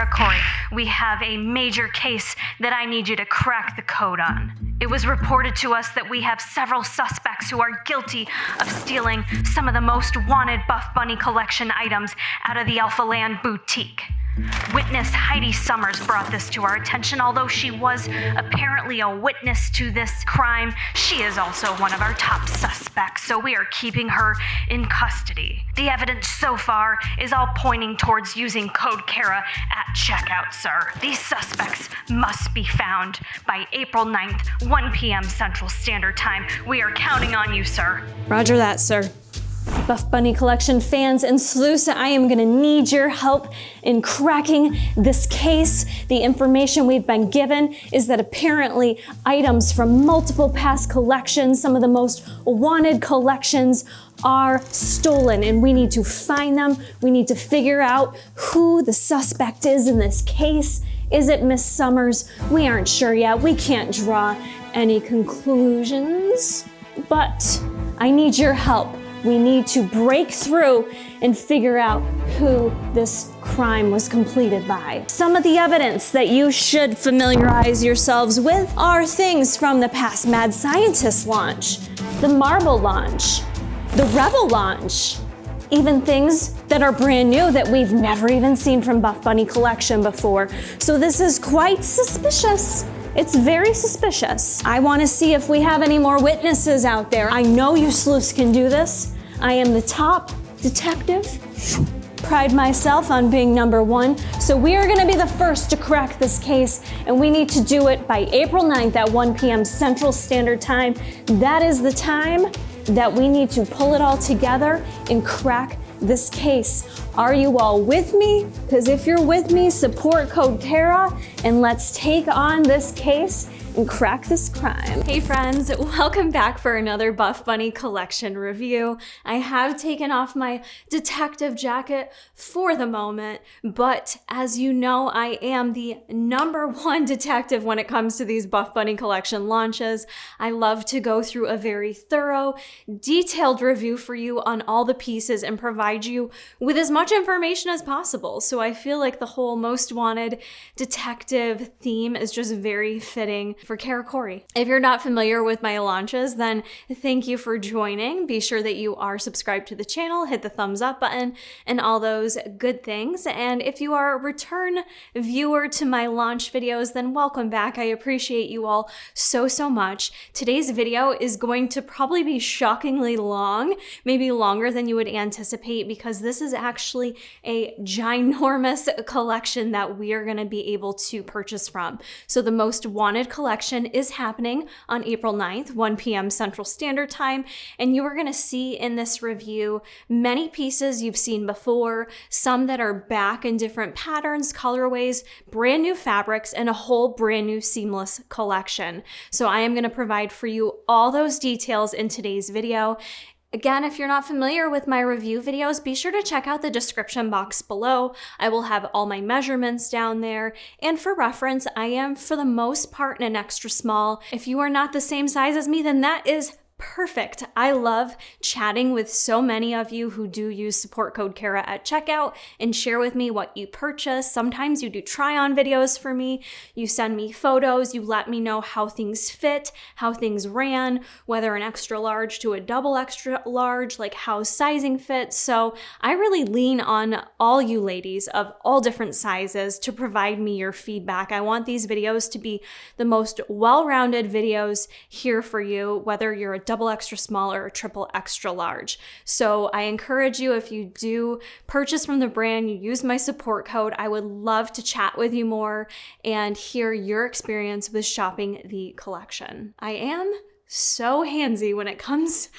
Corey, we have a major case that I need you to crack the code on. It was reported to us that we have several suspects who are guilty of stealing some of the most wanted Buffbunny Collection items out of the Alpha Land boutique. Witness Heidi Summers brought this to our attention. Although she was apparently a witness to this crime, she is also one of our top suspects, so we are keeping her in custody. The evidence so far is all pointing towards using code KARA at checkout, sir. These suspects must be found by April 9th, 1 p.m. Central Standard Time. We are counting on you, sir. Roger that, sir. Buffbunny Collection fans and sleuths, I am gonna need your help in cracking this case. The information we've been given is that apparently items from multiple past collections, some of the most wanted collections, are stolen, and we need to find them. We need to figure out who the suspect is in this case. Is it Miss Summers? We aren't sure yet. We can't draw any conclusions, but I need your help. We need to break through and figure out who this crime was completed by. Some of the evidence that you should familiarize yourselves with are things from the past Mad Scientist launch, the Marble launch, the Rebel launch, even things that are brand new that we've never even seen from Buffbunny Collection before. So this is quite suspicious. It's very suspicious. I want to see if we have any more witnesses out there. I know you sleuths can do this. I am the top detective. Pride myself on being number one. So we are going to be the first to crack this case, and we need to do it by April 9th at 1 p.m. Central Standard Time. That is the time that we need to pull it all together and crack this case. Are you all with me? Because if you're with me, support code KARA and let's take on this case and crack this crime. Hey friends, welcome back for another Buffbunny Collection review. I have taken off my detective jacket for the moment, but as you know, I am the #1 detective when it comes to these Buffbunny Collection launches. I love to go through a very thorough, detailed review for you on all the pieces and provide you with as much information as possible. So I feel like the whole most wanted detective theme is just very fitting for KARA Corey. If you're not familiar with my launches, then thank you for joining. Be sure that you are subscribed to the channel, hit the thumbs up button, and all those good things. And if you are a return viewer to my launch videos, then welcome back. I appreciate you all so much. Today's video is going to probably be shockingly long, maybe longer than you would anticipate, because this is actually a ginormous collection that we are going to be able to purchase from. So the most wanted collection is happening on April 9th, 1 p.m. Central Standard Time, and you are going to see in this review many pieces you've seen before, some that are back in different patterns, colorways, brand new fabrics, and a whole brand new seamless collection. So I am going to provide for you all those details in today's video. Again, if you're not familiar with my review videos, be sure to check out the description box below. I will have all my measurements down there. And for reference, I am for the most part in an extra small. If you are not the same size as me, then that is perfect. I love chatting with so many of you who do use support code KARA at checkout and share with me what you purchase. Sometimes you do try-on videos for me. You send me photos. You let me know how things fit, how things ran, whether an extra large to a double extra large, like how sizing fits. So I really lean on all you ladies of all different sizes to provide me your feedback. I want these videos to be the most well-rounded videos here for you, whether you're a double extra small or a triple extra large. So I encourage you, if you do purchase from the brand, you use my support code, I would love to chat with you more and hear your experience with shopping the collection. I am so handsy when it comes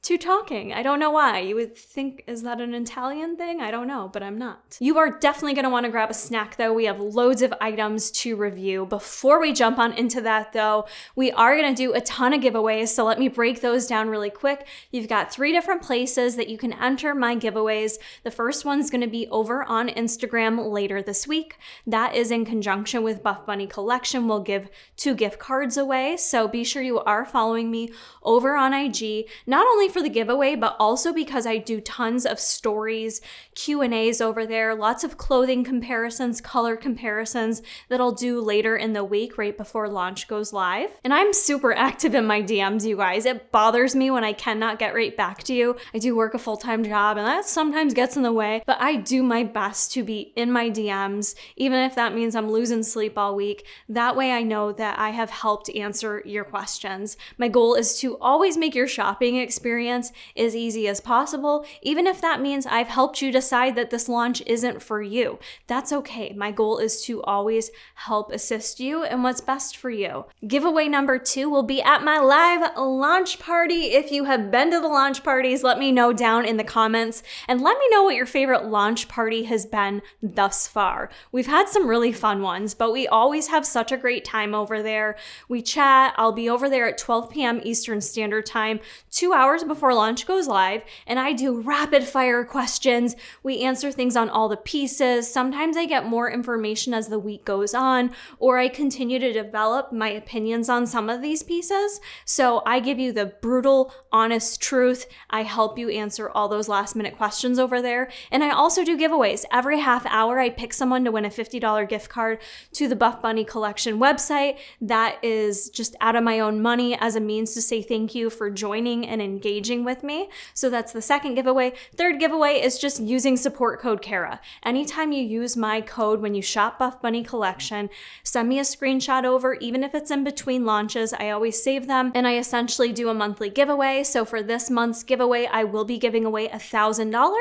to talking. I don't know why. You would think, is that an Italian thing? I don't know, but I'm not. You are definitely gonna wanna grab a snack though. We have loads of items to review. Before we jump on into that though, we are gonna do a ton of giveaways, so let me break those down really quick. You've got 3 different places that you can enter my giveaways. The first one's gonna be over on Instagram later this week. That is in conjunction with Buffbunny Collection. We'll give 2 gift cards away, so be sure you are following me over on IG, not only for the giveaway, but also because I do tons of stories, Q&As over there, lots of clothing comparisons, color comparisons that I'll do later in the week right before launch goes live. And I'm super active in my DMs, you guys. It bothers me when I cannot get right back to you. I do work a full-time job and that sometimes gets in the way, but I do my best to be in my DMs, even if that means I'm losing sleep all week. That way I know that I have helped answer your questions. My goal is to always make your shopping experience as easy as possible, even if that means I've helped you decide that this launch isn't for you. That's okay. My goal is to always help assist you in what's best for you. Giveaway number 2 will be at my live launch party. If you have been to the launch parties, let me know down in the comments and let me know what your favorite launch party has been thus far. We've had some really fun ones, but we always have such a great time over there. We chat. I'll be over there at 12 p.m. Eastern Standard Time, 2 hours before launch goes live, and I do rapid fire questions. We answer things on all the pieces. Sometimes I get more information as the week goes on, or I continue to develop my opinions on some of these pieces. So I give you the brutal, honest truth. I help you answer all those last minute questions over there. And I also do giveaways. Every half hour, I pick someone to win a $50 gift card to the Buffbunny Collection website. That is just out of my own money as a means to say thank you for joining and engaging with me. So that's the second giveaway. Third giveaway is just using support code Kara. Anytime you use my code when you shop Buffbunny Collection, send me a screenshot over, even if it's in between launches. I always save them, and I essentially do a monthly giveaway. So for this month's giveaway, I will be giving away $1,000,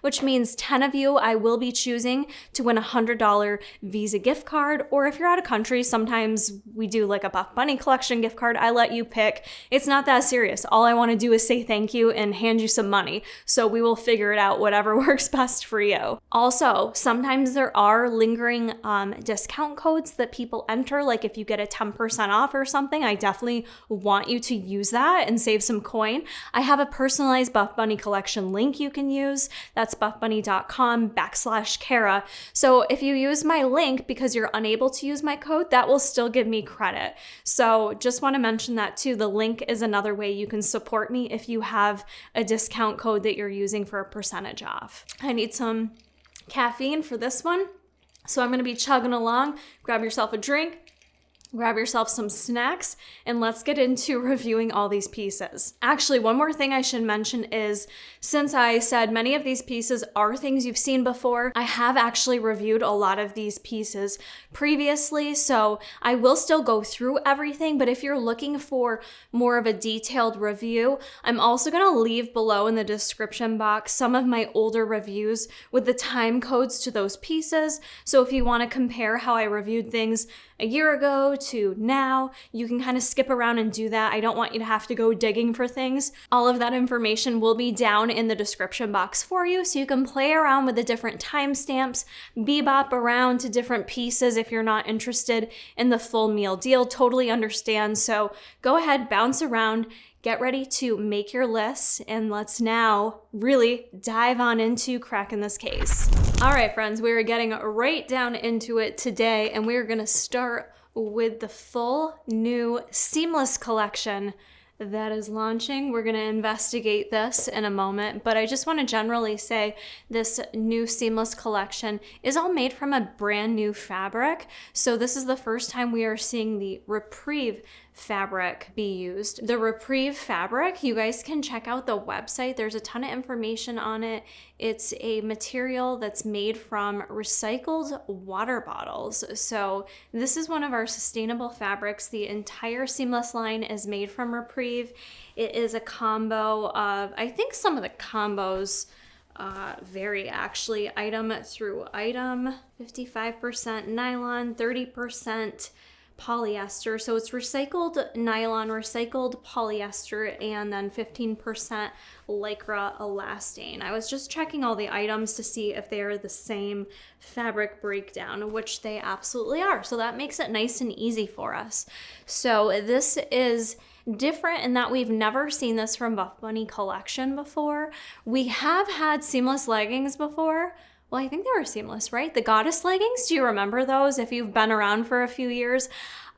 which means 10 of you I will be choosing to win a $100 Visa gift card. Or if you're out of country, sometimes we do like a Buffbunny Collection gift card. I let you pick. It's not that serious. All I want to do is say thank you and hand you some money. So we will figure it out, whatever works best for you. Also, sometimes there are lingering discount codes that people enter. Like if you get a 10% off or something, I definitely want you to use that and save some coin. I have a personalized Buffbunny Collection link you can use. That's buffbunny.com/Kara. So if you use my link because you're unable to use my code, that will still give me credit. So just want to mention that too. The link is another way you can support me if you have a discount code that you're using for a percentage off. I need some caffeine for this one, so I'm going to be chugging along. Grab yourself a drink. Grab yourself some snacks, and let's get into reviewing all these pieces. Actually, one more thing I should mention is, since I said many of these pieces are things you've seen before, I have actually reviewed a lot of these pieces previously, so I will still go through everything, but if you're looking for more of a detailed review, I'm also going to leave below in the description box some of my older reviews with the time codes to those pieces. So if you want to compare how I reviewed things a year ago to now, you can kind of skip around and do that. I don't want you to have to go digging for things. All of that information will be down in the description box for you, so you can play around with the different timestamps, bebop around to different pieces if you're not interested in the full meal deal. Totally understand. So go ahead, bounce around, get ready to make your list, and let's now really dive on into cracking this case. All right, friends, we're getting right down into it today, and we're gonna start with the full new Seamless collection that is launching. We're gonna investigate this in a moment, but I just wanna generally say this new Seamless collection is all made from a brand new fabric. So this is the first time we are seeing the Reprieve fabric be used. The Reprieve fabric, you guys can check out the website. There's a ton of information on it. It's a material that's made from recycled water bottles. So this is one of our sustainable fabrics. The entire Seamless line is made from Reprieve. It is a combo of, I think some of the combos vary actually, item through item, 55% nylon, 30% polyester. So it's recycled nylon, recycled polyester, and then 15% lycra elastane. I was just checking all the items to see if they are the same fabric breakdown, which they absolutely are. So that makes it nice and easy for us. So this is different in that we've never seen this from Buffbunny Collection before. We have had seamless leggings before. Well, I think they were seamless, right? The goddess leggings, do you remember those if you've been around for a few years?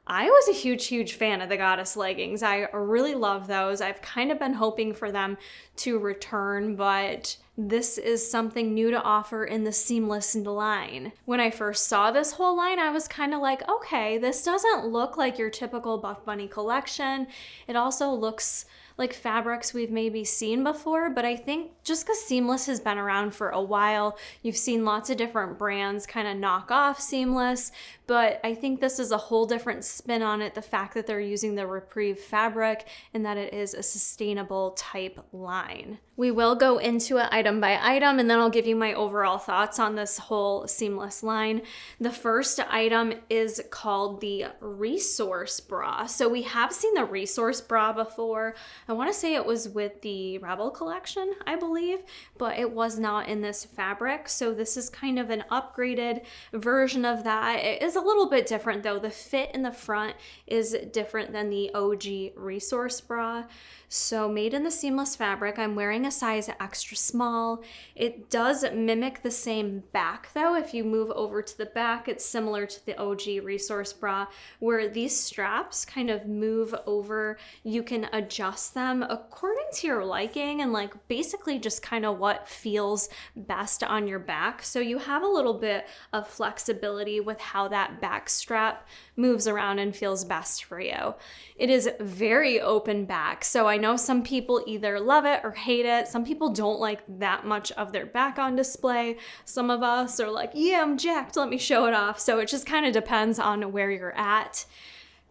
I was a huge fan of the Goddess leggings. I really love those. I've kind of been hoping for them to return, but this is something new to offer in the seamless line. When I first saw this whole line, I was kind of like, okay, this doesn't look like your typical Buffbunny collection. It also looks like fabrics we've maybe seen before, but I think just because seamless has been around for a while, you've seen lots of different brands kind of knock off seamless, but I think this is a whole different spin on it, the fact that they're using the Repreve fabric and that it is a sustainable type line. We will go into it item by item, and then I'll give you my overall thoughts on this whole seamless line. The first item is called the Resource Bra. So we have seen the Resource Bra before. I want to say it was with the Rebel collection, I believe, but it was not in this fabric. So this is kind of an upgraded version of that. It is a little bit different though. The fit in the front is different than the OG Resource Bra. So made in the seamless fabric. I'm wearing a size extra small. It does mimic the same back though. If you move over to the back, it's similar to the OG Resource Bra, where these straps kind of move over. You can adjust them according to your liking and like basically just kind of what feels best on your back. So you have a little bit of flexibility with how that back strap moves around and feels best for you. It is very open back. So I know some people either love it or hate it. Some people don't like that much of their back on display. Some of us are like, yeah, I'm jacked, let me show it off. So it just kind of depends on where you're at.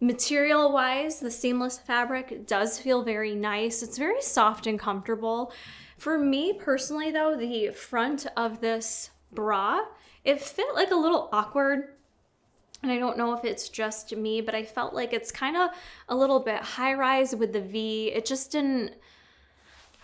Material wise, the seamless fabric does feel very nice. It's very soft and comfortable. For me personally though, the front of this bra, it fit like a little awkward. And I don't know if it's just me, but I felt like it's kind of a little bit high rise with the V. It just didn't,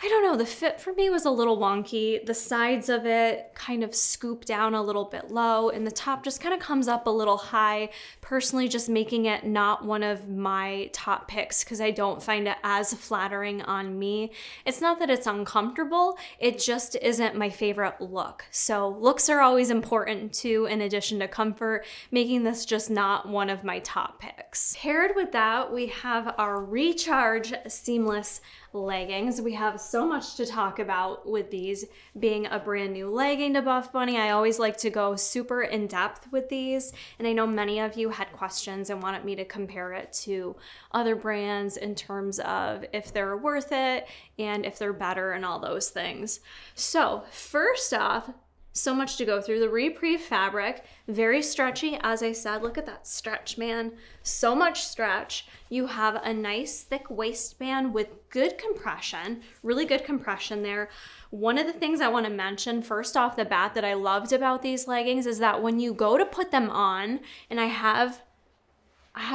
I don't know, the fit for me was a little wonky. The sides of it kind of scoop down a little bit low, and the top just kind of comes up a little high, personally just making it not one of my top picks because I don't find it as flattering on me. It's not that it's uncomfortable, it just isn't my favorite look. So looks are always important too, in addition to comfort, making this just not one of my top picks. Paired with that, we have our Recharge seamless leggings. We have so much to talk about with these being a brand new legging to Buffbunny. I always like to go super in depth with these, and I know many of you had questions and wanted me to compare it to other brands in terms of if they're worth it and if they're better and all those things. So first off, so much to go through. The Repreve fabric, very stretchy. As I said, look at that stretch, man. So much stretch. You have a nice thick waistband with good compression, really good compression there. One of the things I want to mention first off the bat that I loved about these leggings is that when you go to put them on, and I have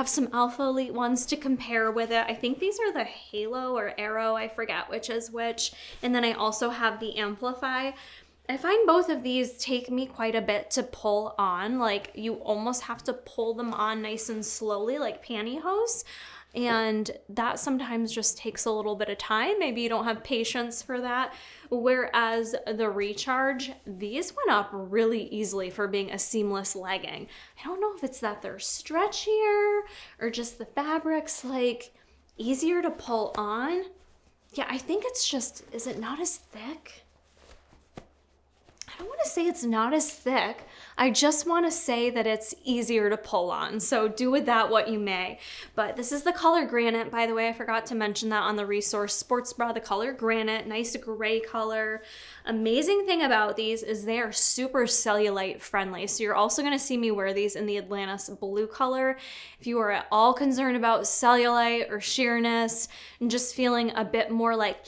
some Alpha Elite ones to compare with it. I think these are the Halo or Arrow, I forget which is which. And then I also have the Amplify. I find both of these take me quite a bit to pull on. Like you almost have to pull them on nice and slowly like pantyhose. And that sometimes just takes a little bit of time. Maybe you don't have patience for that. Whereas the Recharge, these went up really easily for being a seamless legging. I don't know if it's that they're stretchier or just the fabric's like easier to pull on. Yeah, I think it's just, is it not as thick? I don't want to say it's not as thick. I just want to say that it's easier to pull on. So do with that what you may. But this is the color Granite, by the way. I forgot to mention that on the Resource Sports Bra, the color Granite, nice gray color. Amazing thing about these is they are super cellulite friendly. So you're also going to see me wear these in the Atlantis blue color. If you are at all concerned about cellulite or sheerness and just feeling a bit more like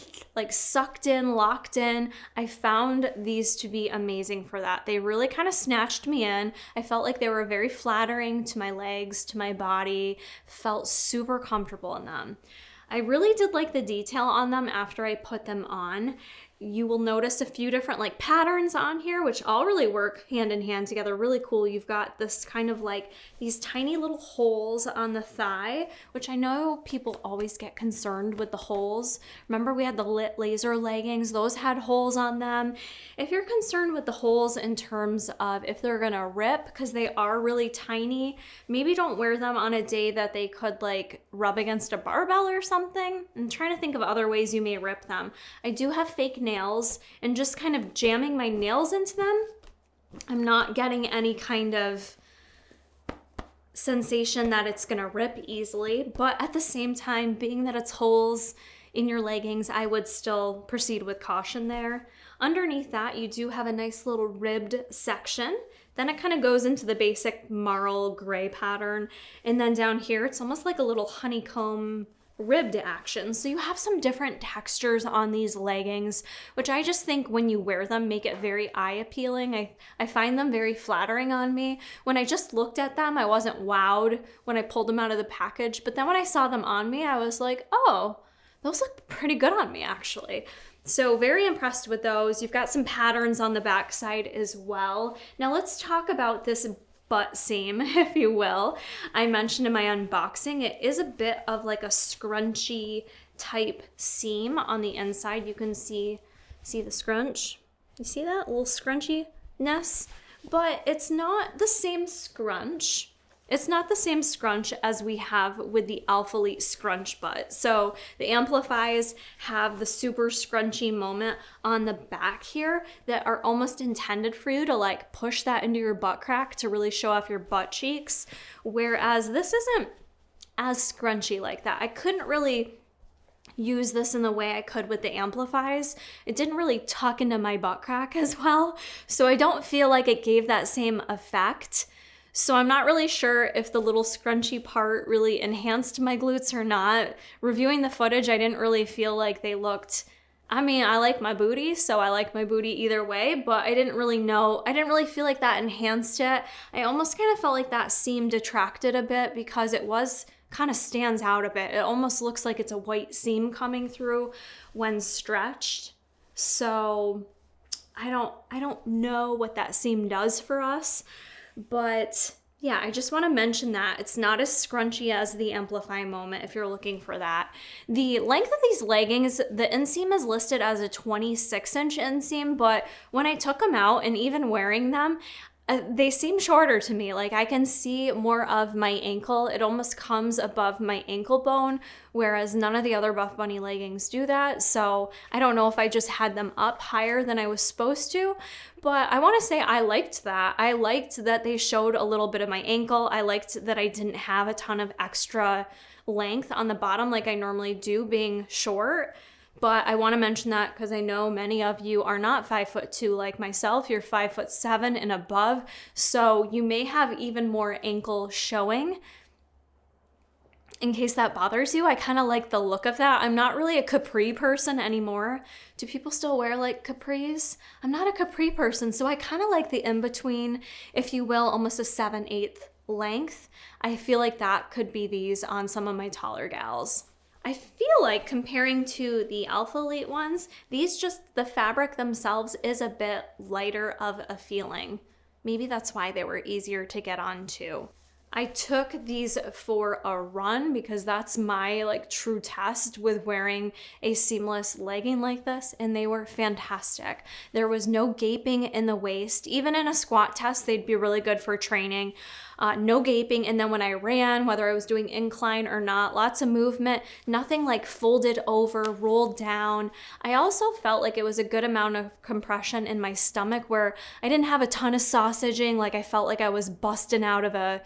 sucked in, locked in, I found these to be amazing for that. They really kind of snatched me in. I felt like they were very flattering to my legs, to my body, felt super comfortable in them. I really did like the detail on them after I put them on. You will notice a few different like patterns on here, which all really work hand in hand together. Really cool. You've got this kind of like these tiny little holes on the thigh, which I know people always get concerned with the holes. Remember we had the lit laser leggings, those had holes on them. If you're concerned with the holes in terms of if they're gonna rip, because they are really tiny, maybe don't wear them on a day that they could like rub against a barbell or something. I'm trying to think of other ways you may rip them. I do have fake nails, and just kind of jamming my nails into them, I'm not getting any kind of sensation that it's gonna rip easily, but at the same time, being that it's holes in your leggings, I would still proceed with caution there. Underneath that, you do have a nice little ribbed section. Then it kind of goes into the basic marl gray pattern, and then down here, it's almost like a little honeycomb ribbed action. So you have some different textures on these leggings, which I just think when you wear them make it very eye appealing. I find them very flattering on me. When I just looked at them, I wasn't wowed when I pulled them out of the package, but then when I saw them on me, I was like, oh, those look pretty good on me actually. So very impressed with those. You've got some patterns on the back side as well. Now let's talk about this butt seam, if you will. I mentioned in my unboxing, it is a bit of like a scrunchy type seam on the inside. You can see the scrunch. You see that little scrunchy-ness? But it's not the same scrunch. It's not the same scrunch as we have with the Alpha Elite Scrunch Butt. So the Amplifies have the super scrunchy moment on the back here that are almost intended for you to like push that into your butt crack to really show off your butt cheeks. Whereas this isn't as scrunchy like that. I couldn't really use this in the way I could with the Amplifies. It didn't really tuck into my butt crack as well. So I don't feel like it gave that same effect. So I'm not really sure if the little scrunchy part really enhanced my glutes or not. Reviewing the footage, I didn't really feel like they looked, I mean, I like my booty, so I like my booty either way, but I didn't really feel like that enhanced it. I almost kind of felt like that seam detracted a bit because it was kind of stands out a bit. It almost looks like it's a white seam coming through when stretched. So I don't know what that seam does for us. But yeah, I just want to mention that it's not as scrunchy as the Amplify moment if you're looking for that. The length of these leggings, the inseam is listed as a 26-inch inseam, but when I took them out and even wearing them, they seem shorter to me. Like I can see more of my ankle. It almost comes above my ankle bone, whereas none of the other Buffbunny leggings do that. So I don't know if I just had them up higher than I was supposed to, but I want to say I liked that. I liked that they showed a little bit of my ankle. I liked that I didn't have a ton of extra length on the bottom like I normally do being short. But I want to mention that because I know many of you are not 5'2" like myself. You're 5'7" and above. So you may have even more ankle showing. In case that bothers you, I kind of like the look of that. I'm not really a capri person anymore. Do people still wear like capris? I'm not a capri person, so I kind of like the in-between, if you will, almost a 7/8 length. I feel like that could be these on some of my taller gals. I feel like comparing to the Alpha Elite ones, these just, the fabric themselves is a bit lighter of a feeling. Maybe that's why they were easier to get onto. I took these for a run because that's my like true test with wearing a seamless legging like this, and they were fantastic. There was no gaping in the waist. Even in a squat test, they'd be really good for training. No gaping, and then when I ran, whether I was doing incline or not, lots of movement, nothing like folded over, rolled down. I also felt like it was a good amount of compression in my stomach where I didn't have a ton of sausaging, like I felt like I was busting out of a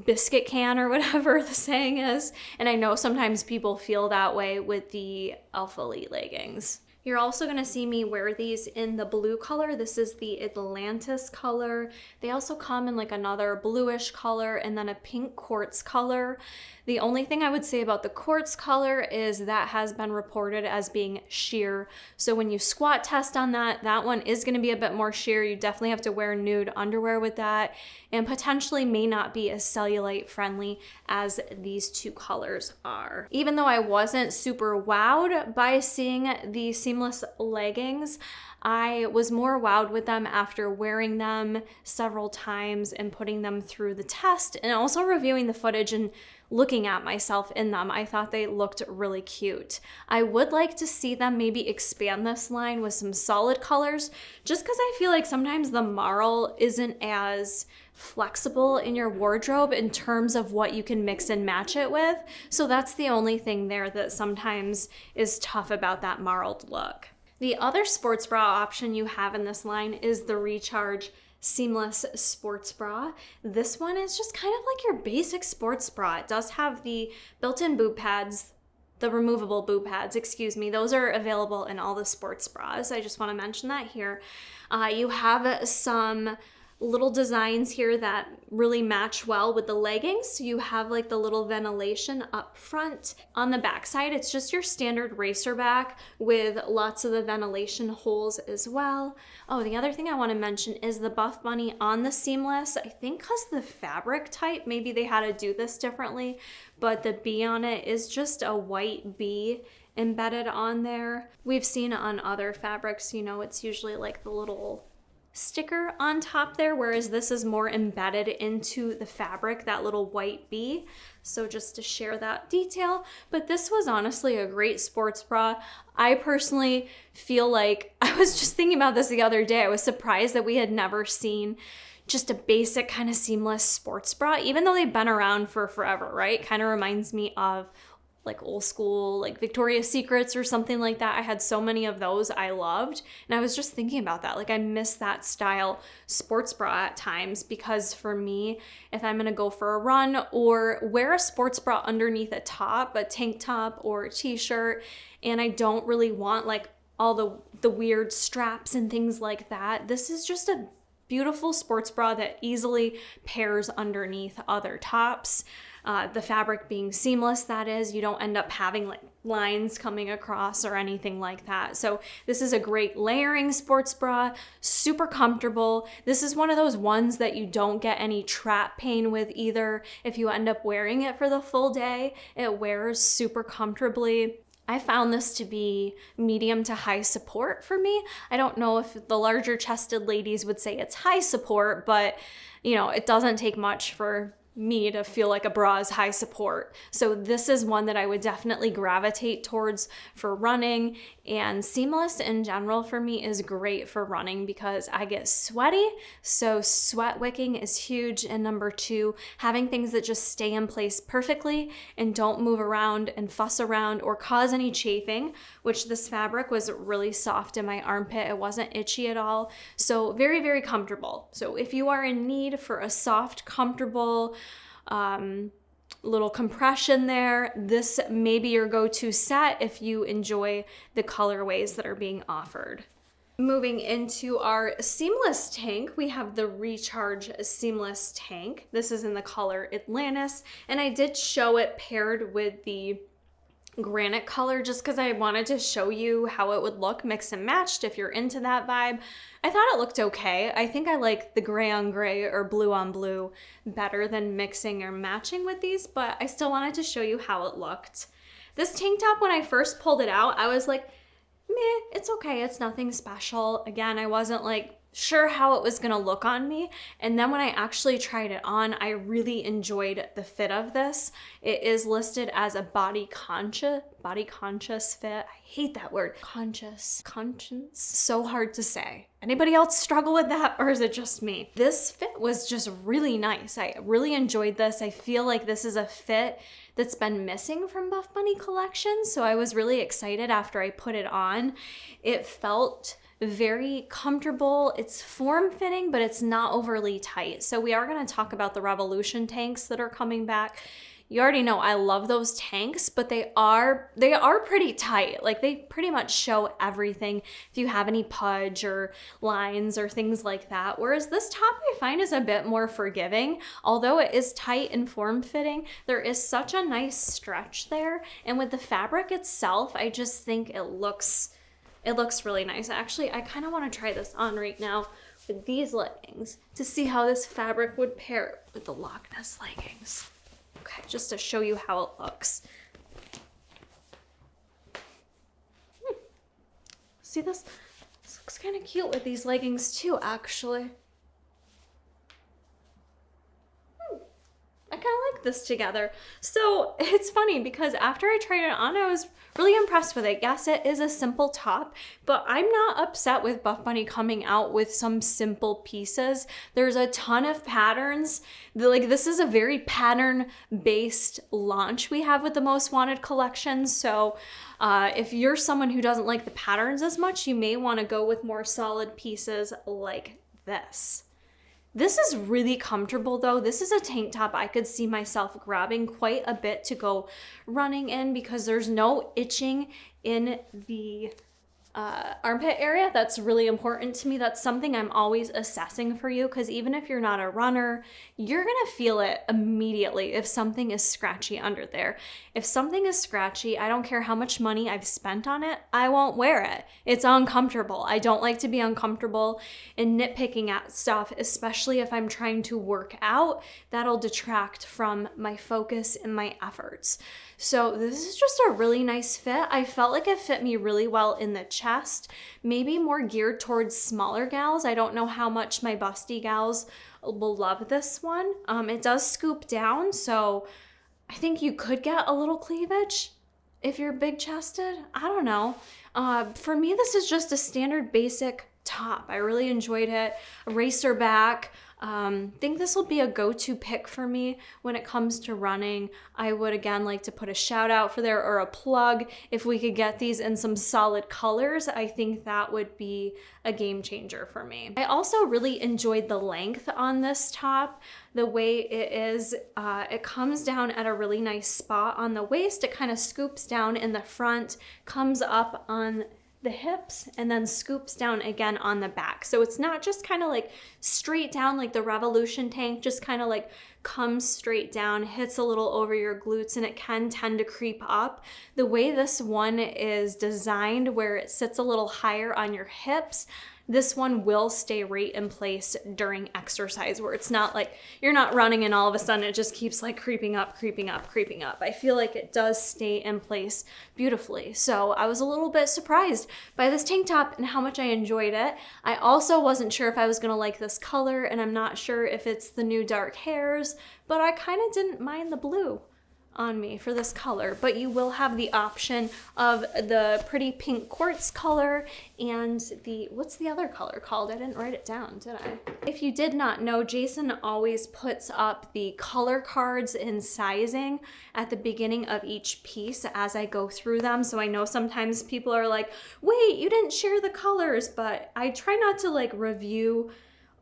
biscuit can or whatever the saying is. And I know sometimes people feel that way with the Alpha Elite leggings. You're also going to see me wear these in the blue color. This is the Atlantis color. They also come in like another bluish color and then a pink quartz color. The only thing I would say about the quartz color is that has been reported as being sheer. So when you squat test on that, that one is going to be a bit more sheer. You definitely have to wear nude underwear with that, and potentially may not be as cellulite friendly as these two colors are. Even though I wasn't super wowed by seeing the seamless seamless leggings. I was more wowed with them after wearing them several times and putting them through the test and also reviewing the footage and looking at myself in them. I thought they looked really cute. I would like to see them maybe expand this line with some solid colors, just because I feel like sometimes the marl isn't as flexible in your wardrobe in terms of what you can mix and match it with. So that's the only thing there that sometimes is tough about that marled look. The other sports bra option you have in this line is the Recharge Seamless Sports Bra. This one is just kind of like your basic sports bra. It does have the built-in boob pads, the removable boob pads, excuse me. Those are available in all the sports bras. I just want to mention that here. You have some little designs here that really match well with the leggings. So you have like the little ventilation up front. On the back side, it's just your standard racer back with lots of the ventilation holes as well. Oh, the other thing I want to mention is the Buffbunny on the seamless. I think because the fabric type, maybe they had to do this differently, but the B on it is just a white B embedded on there. We've seen on other fabrics, you know, it's usually like the little sticker on top there, whereas this is more embedded into the fabric, that little white B. So just to share that detail, but this was honestly a great sports bra. I personally feel like, I was just thinking about this the other day, I was surprised that we had never seen just a basic kind of seamless sports bra, even though they've been around for forever, right? Kind of reminds me of like old school, like Victoria's Secrets or something like that. I had so many of those I loved. And I was just thinking about that. Like I miss that style sports bra at times, because for me, if I'm gonna go for a run or wear a sports bra underneath a top, a tank top or a t-shirt, and I don't really want like all the weird straps and things like that, this is just a beautiful sports bra that easily pairs underneath other tops. The fabric being seamless, that is, you don't end up having like lines coming across or anything like that. So this is a great layering sports bra, super comfortable. This is one of those ones that you don't get any trap pain with either. If you end up wearing it for the full day, it wears super comfortably. I found this to be medium to high support for me. I don't know if the larger chested ladies would say it's high support, but you know, it doesn't take much for me to feel like a bra is high support. So this is one that I would definitely gravitate towards for running, and seamless in general for me is great for running because I get sweaty. So sweat wicking is huge. And number two, having things that just stay in place perfectly and don't move around and fuss around or cause any chafing, which this fabric was really soft in my armpit. It wasn't itchy at all. So very, very comfortable. So if you are in need for a soft, comfortable, little compression there, this may be your go-to set if you enjoy the colorways that are being offered. Moving into our seamless tank, we have the Recharge Seamless Tank. This is in the color Atlantis, and I did show it paired with the granite color just because I wanted to show you how it would look mixed and matched if you're into that vibe. I thought it looked okay. I think I like the gray on gray or blue on blue better than mixing or matching with these, but I still wanted to show you how it looked. This tank top, when I first pulled it out, I was like, meh, it's okay, it's nothing special. Again, I wasn't like sure how it was gonna look on me. And then when I actually tried it on, I really enjoyed the fit of this. It is listed as a body conscious fit. I hate that word. Conscience. So hard to say. Anybody else struggle with that, or is it just me? This fit was just really nice. I really enjoyed this. I feel like this is a fit that's been missing from Buffbunny Collection, so I was really excited after I put it on. It felt very comfortable. It's form-fitting, but it's not overly tight. So we are going to talk about the Revolution tanks that are coming back. You already know I love those tanks, but they are pretty tight. Like they pretty much show everything if you have any pudge or lines or things like that. Whereas this top I find is a bit more forgiving. Although it is tight and form-fitting, there is such a nice stretch there. And with the fabric itself, I just think it looks really nice. Actually, I kind of want to try this on right now with these leggings to see how this fabric would pair with the Loch Ness leggings. Okay, just to show you how it looks. See this? This looks kind of cute with these leggings too, actually. I kind of like this together. So it's funny because after I tried it on, I was really impressed with it. Yes, it is a simple top, but I'm not upset with Buffbunny coming out with some simple pieces. There's a ton of patterns. Like, this is a very pattern-based launch we have with the Most Wanted collection. So if you're someone who doesn't like the patterns as much, you may want to go with more solid pieces like this. This is really comfortable though. This is a tank top I could see myself grabbing quite a bit to go running in because there's no itching in the armpit area. That's really important to me. That's something I'm always assessing for you, because even if you're not a runner, you're gonna feel it immediately if something is scratchy under there. If something is scratchy, I don't care how much money I've spent on it, I won't wear it. It's uncomfortable. I don't like to be uncomfortable and nitpicking at stuff, especially if I'm trying to work out. That'll detract from my focus and my efforts. So this is just a really nice fit. I felt like it fit me really well in the chest, maybe more geared towards smaller gals. I don't know how much my busty gals will love this one. It does scoop down, so I think you could get a little cleavage if you're big chested. I don't know. For me, this is just a standard basic top. I really enjoyed it. A racer back. Think this will be a go-to pick for me when it comes to running. I would again like to put a shout out for there, or a plug. If we could get these in some solid colors, I think that would be a game changer for me. I also really enjoyed the length on this top. The way it is, it comes down at a really nice spot on the waist. It kind of scoops down in the front, comes up on the hips, and then scoops down again on the back. So it's not just kind of like straight down like the Revolution tank, just kind of like comes straight down, hits a little over your glutes, and it can tend to creep up. The way this one is designed, where it sits a little higher on your hips, this one will stay right in place during exercise, where it's not like you're not running and all of a sudden it just keeps like creeping up, creeping up, creeping up. I feel like it does stay in place beautifully. So I was a little bit surprised by this tank top and how much I enjoyed it. I also wasn't sure if I was gonna like this color, and I'm not sure if it's the new dark hairs, but I kind of didn't mind the blue on me for this color. But you will have the option of the pretty pink quartz color and the, what's the other color called? I didn't write it down, did I? If you did not know, Jason always puts up the color cards and sizing at the beginning of each piece as I go through them. So I know sometimes people are like, wait, you didn't share the colors, but I try not to like review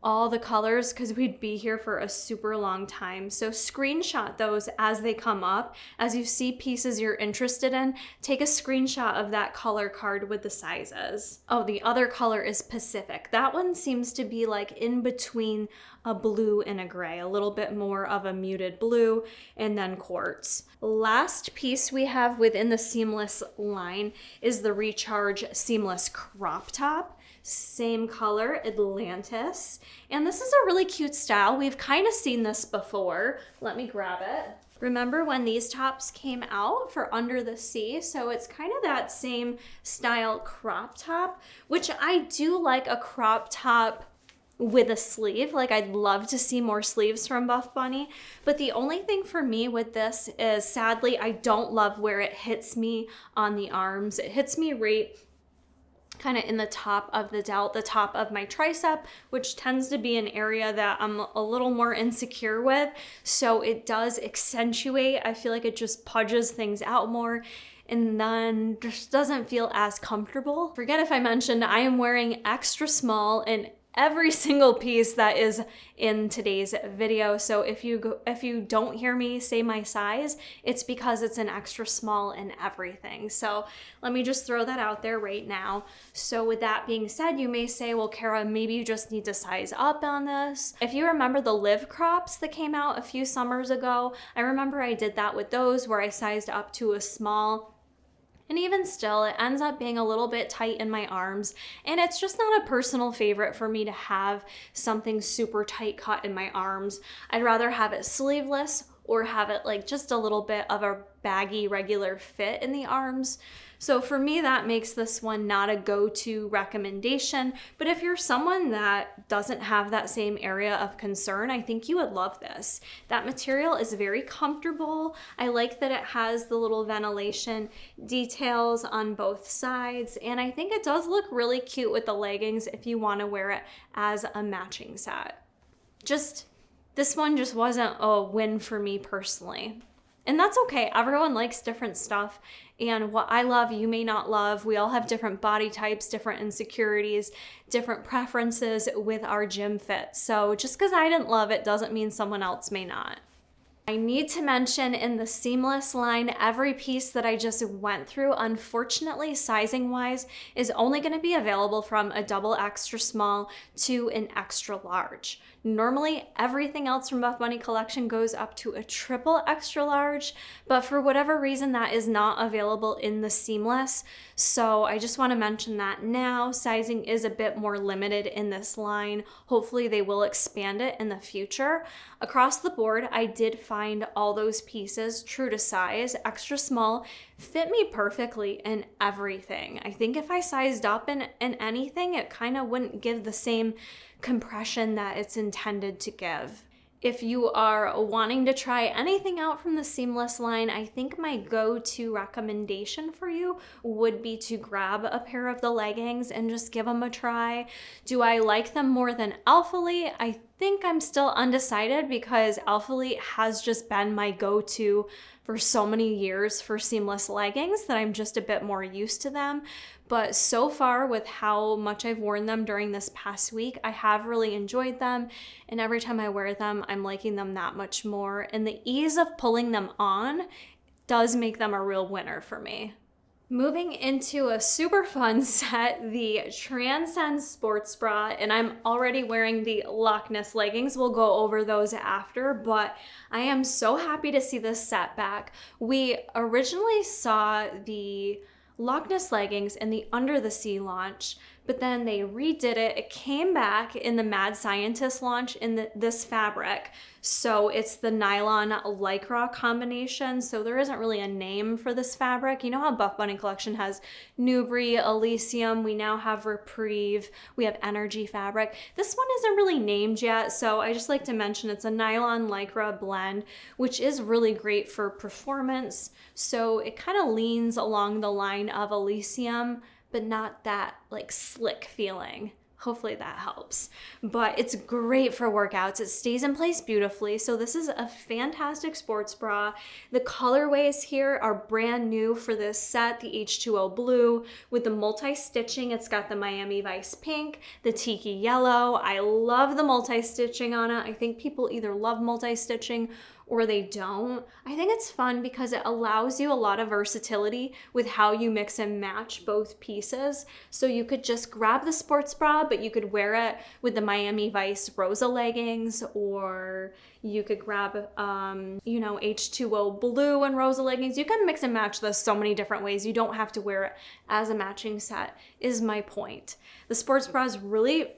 all the colors because we'd be here for a super long time. So screenshot those as they come up. As you see pieces you're interested in, take a screenshot of that color card with the sizes. Oh, the other color is Pacific. That one seems to be like in between a blue and a gray, a little bit more of a muted blue, and then quartz. Last piece we have within the seamless line is the Recharge Seamless Crop Top. Same color, Atlantis. And this is a really cute style. We've kind of seen this before. Let me grab it. Remember when these tops came out for Under the Sea? So it's kind of that same style crop top, which I do like a crop top with a sleeve. Like, I'd love to see more sleeves from Buffbunny. But the only thing for me with this is, sadly, I don't love where it hits me on the arms. It hits me right kind of in the top of the delt, the top of my tricep, which tends to be an area that I'm a little more insecure with. So it does accentuate. I feel like it just pudges things out more, and then just doesn't feel as comfortable. Forget if I mentioned I am wearing extra small in every single piece that is in today's video. So if you don't hear me say my size, it's because it's an extra small in everything. So let me just throw that out there right now. So with that being said, you may say, well, Kara, maybe you just need to size up on this. If you remember the Live crops that came out a few summers ago, I remember I did that with those, where I sized up to a small. And even still, it ends up being a little bit tight in my arms, and it's just not a personal favorite for me to have something super tight cut in my arms. I'd rather have it sleeveless or have it like just a little bit of a baggy regular fit in the arms. So for me, that makes this one not a go-to recommendation, but if you're someone that doesn't have that same area of concern, I think you would love this. That material is very comfortable. I like that it has the little ventilation details on both sides, and I think it does look really cute with the leggings if you want to wear it as a matching set. This one just wasn't a win for me personally. And that's okay. Everyone likes different stuff. And what I love, you may not love. We all have different body types, different insecurities, different preferences with our gym fit. So just because I didn't love it doesn't mean someone else may not. I need to mention in the seamless line, every piece that I just went through, unfortunately, sizing wise, is only going to be available from a double extra small to an extra large. Normally, everything else from Buffbunny Collection goes up to a triple extra large, but for whatever reason, that is not available in the seamless. So I just want to mention that now. Sizing is a bit more limited in this line. Hopefully they will expand it in the future. Across the board, I did find all those pieces true to size, extra small, fit me perfectly in everything. I think if I sized up in anything, it kind of wouldn't give the same compression that it's intended to give. If you are wanting to try anything out from the seamless line, I think my go-to recommendation for you would be to grab a pair of the leggings and just give them a try. Do I like them more than Alpha Lee? I think I'm still undecided because Alpha Lee has just been my go-to for so many years for seamless leggings that I'm just a bit more used to them. But so far, with how much I've worn them during this past week, I have really enjoyed them. And every time I wear them, I'm liking them that much more. And the ease of pulling them on does make them a real winner for me. Moving into a super fun set, the Transcend Sports Bra, and I'm already wearing the Loch Ness leggings. We'll go over those after, but I am so happy to see this set back. We originally saw the Loch Ness leggings in the Under the Sea launch, but then they redid it. It came back in the Mad Scientist launch in this fabric. So it's the nylon lycra combination. So there isn't really a name for this fabric. You know how Buffbunny Collection has Nubri, Elysium, we now have Reprieve, we have Energy fabric. This one isn't really named yet, so I just like to mention it's a nylon lycra blend, which is really great for performance. So it kind of leans along the line of Elysium, but not that like slick feeling. Hopefully that helps. But it's great for workouts. It stays in place beautifully. So this is a fantastic sports bra. The colorways here are brand new for this set. The H2O blue with the multi-stitching. It's got the Miami Vice pink, the tiki yellow. I love the multi-stitching on it. I think people either love multi-stitching or they don't. I think it's fun because it allows you a lot of versatility with how you mix and match both pieces. So you could just grab the sports bra, but you could wear it with the Miami Vice Rosa leggings, or you could grab, H2O blue and Rosa leggings. You can mix and match this so many different ways. You don't have to wear it as a matching set, is my point. The sports bra is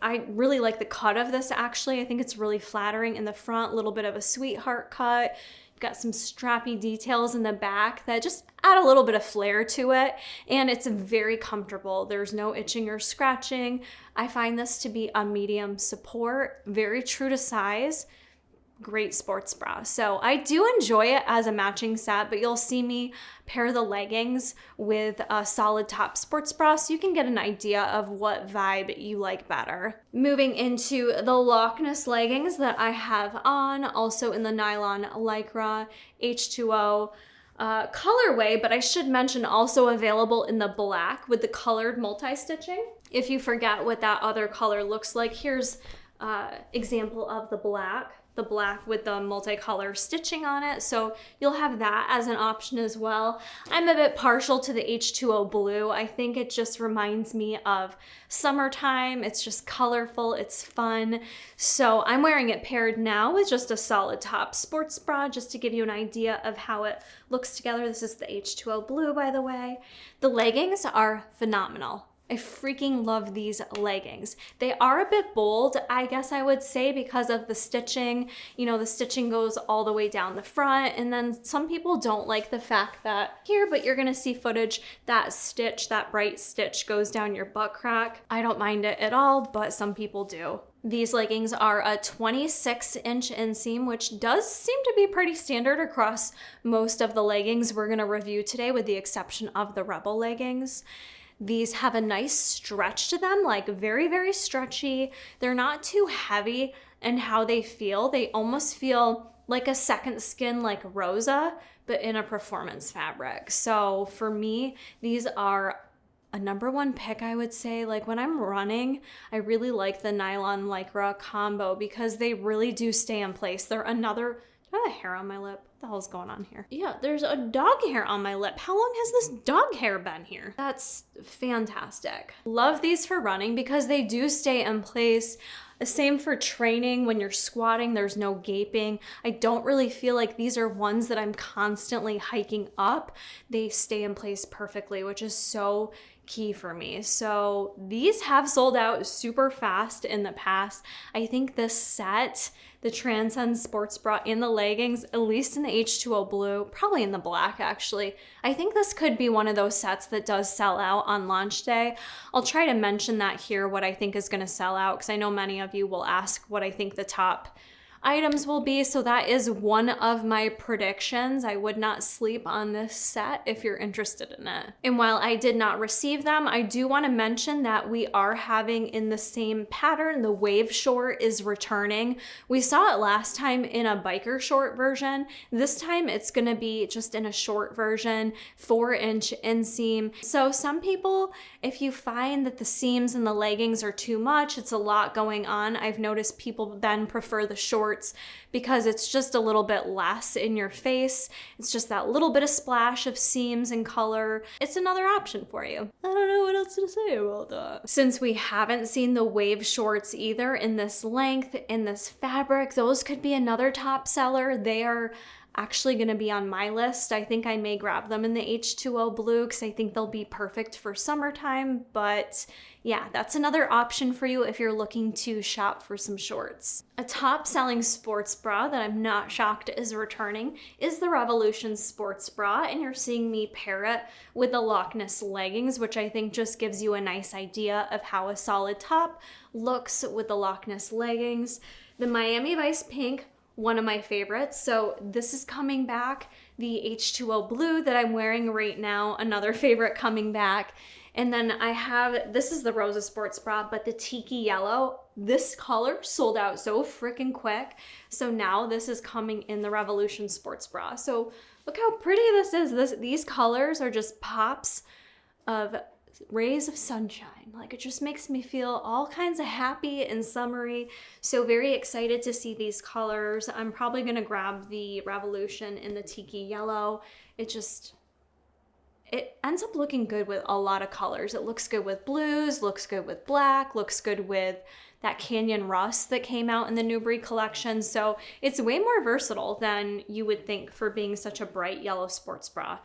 I really like the cut of this actually. I think it's really flattering in the front, a little bit of a sweetheart cut. You've got some strappy details in the back that just add a little bit of flair to it, and it's very comfortable. There's no itching or scratching. I find this to be a medium support, very true to size. Great sports bra. So I do enjoy it as a matching set, but you'll see me pair the leggings with a solid top sports bra so you can get an idea of what vibe you like better. Moving into the Loch Ness leggings that I have on, also in the nylon lycra H2O colorway, but I should mention also available in the black with the colored multi-stitching. If you forget what that other color looks like, here's example of the black with the multicolor stitching on it. So you'll have that as an option as well. I'm a bit partial to the H2O blue. I think it just reminds me of summertime. It's just colorful, it's fun. So I'm wearing it paired now with just a solid top sports bra, just to give you an idea of how it looks together. This is the H2O blue, by the way. The leggings are phenomenal. I freaking love these leggings. They are a bit bold, I guess I would say, because of the stitching. You know, the stitching goes all the way down the front, and then some people don't like the fact that here, but you're gonna see footage, that stitch, that bright stitch goes down your butt crack. I don't mind it at all, but some people do. These leggings are a 26-inch inseam, which does seem to be pretty standard across most of the leggings we're gonna review today, with the exception of the Rebel leggings. These have a nice stretch to them, like very, very stretchy. They're not too heavy in how they feel. They almost feel like a second skin, like Rosa, but in a performance fabric. So for me, these are a number one pick, I would say. Like when I'm running, I really like the nylon lycra combo because they really do stay in place. They're another, do I have a hair on my lip? What the hell's going on here? Yeah, there's a dog hair on my lip. How long has this dog hair been here? That's fantastic. Love these for running because they do stay in place. Same for training. When you're squatting, there's no gaping. I don't really feel like these are ones that I'm constantly hiking up. They stay in place perfectly, which is so key for me. So these have sold out super fast in the past. I think this set, the Transcend Sports Bra in the leggings, at least in the H2O blue, probably in the black actually, I think this could be one of those sets that does sell out on launch day. I'll try to mention that here, what I think is going to sell out, because I know many of you will ask what I think the top items will be. So that is one of my predictions. I would not sleep on this set if you're interested in it. And while I did not receive them, I do want to mention that we are having in the same pattern, the wave short is returning. We saw it last time in a biker short version. This time it's going to be just in a short version, 4-inch inseam. So some people, if you find that the seams in the leggings are too much, it's a lot going on, I've noticed people then prefer the shorts because it's just a little bit less in your face. It's just that little bit of splash of seams and color. It's another option for you. I don't know what else to say about that. Since we haven't seen the wave shorts either in this length, in this fabric, those could be another top seller. They are actually going to be on my list. I think I may grab them in the H2O blue because I think they'll be perfect for summertime. But yeah, that's another option for you if you're looking to shop for some shorts. A top selling sports bra that I'm not shocked is returning is the Revolution Sports Bra, and you're seeing me pair it with the Loch Ness leggings, which I think just gives you a nice idea of how a solid top looks with the Loch Ness leggings. The Miami Vice Pink, one of my favorites. So this is coming back. The H2O blue that I'm wearing right now, another favorite coming back. And then I have, this is the Rosa Sports Bra, but the tiki yellow, this color sold out so freaking quick. So now this is coming in the Revolution Sports Bra. So look how pretty this is. These colors are just pops of rays of sunshine. Like, it just makes me feel all kinds of happy and summery. So very excited to see these colors. I'm probably gonna grab the Revolution in the tiki yellow. It ends up looking good with a lot of colors. It looks good with blues, looks good with black, looks good with that Canyon Rust that came out in the Newbury collection. So it's way more versatile than you would think for being such a bright yellow sports bra.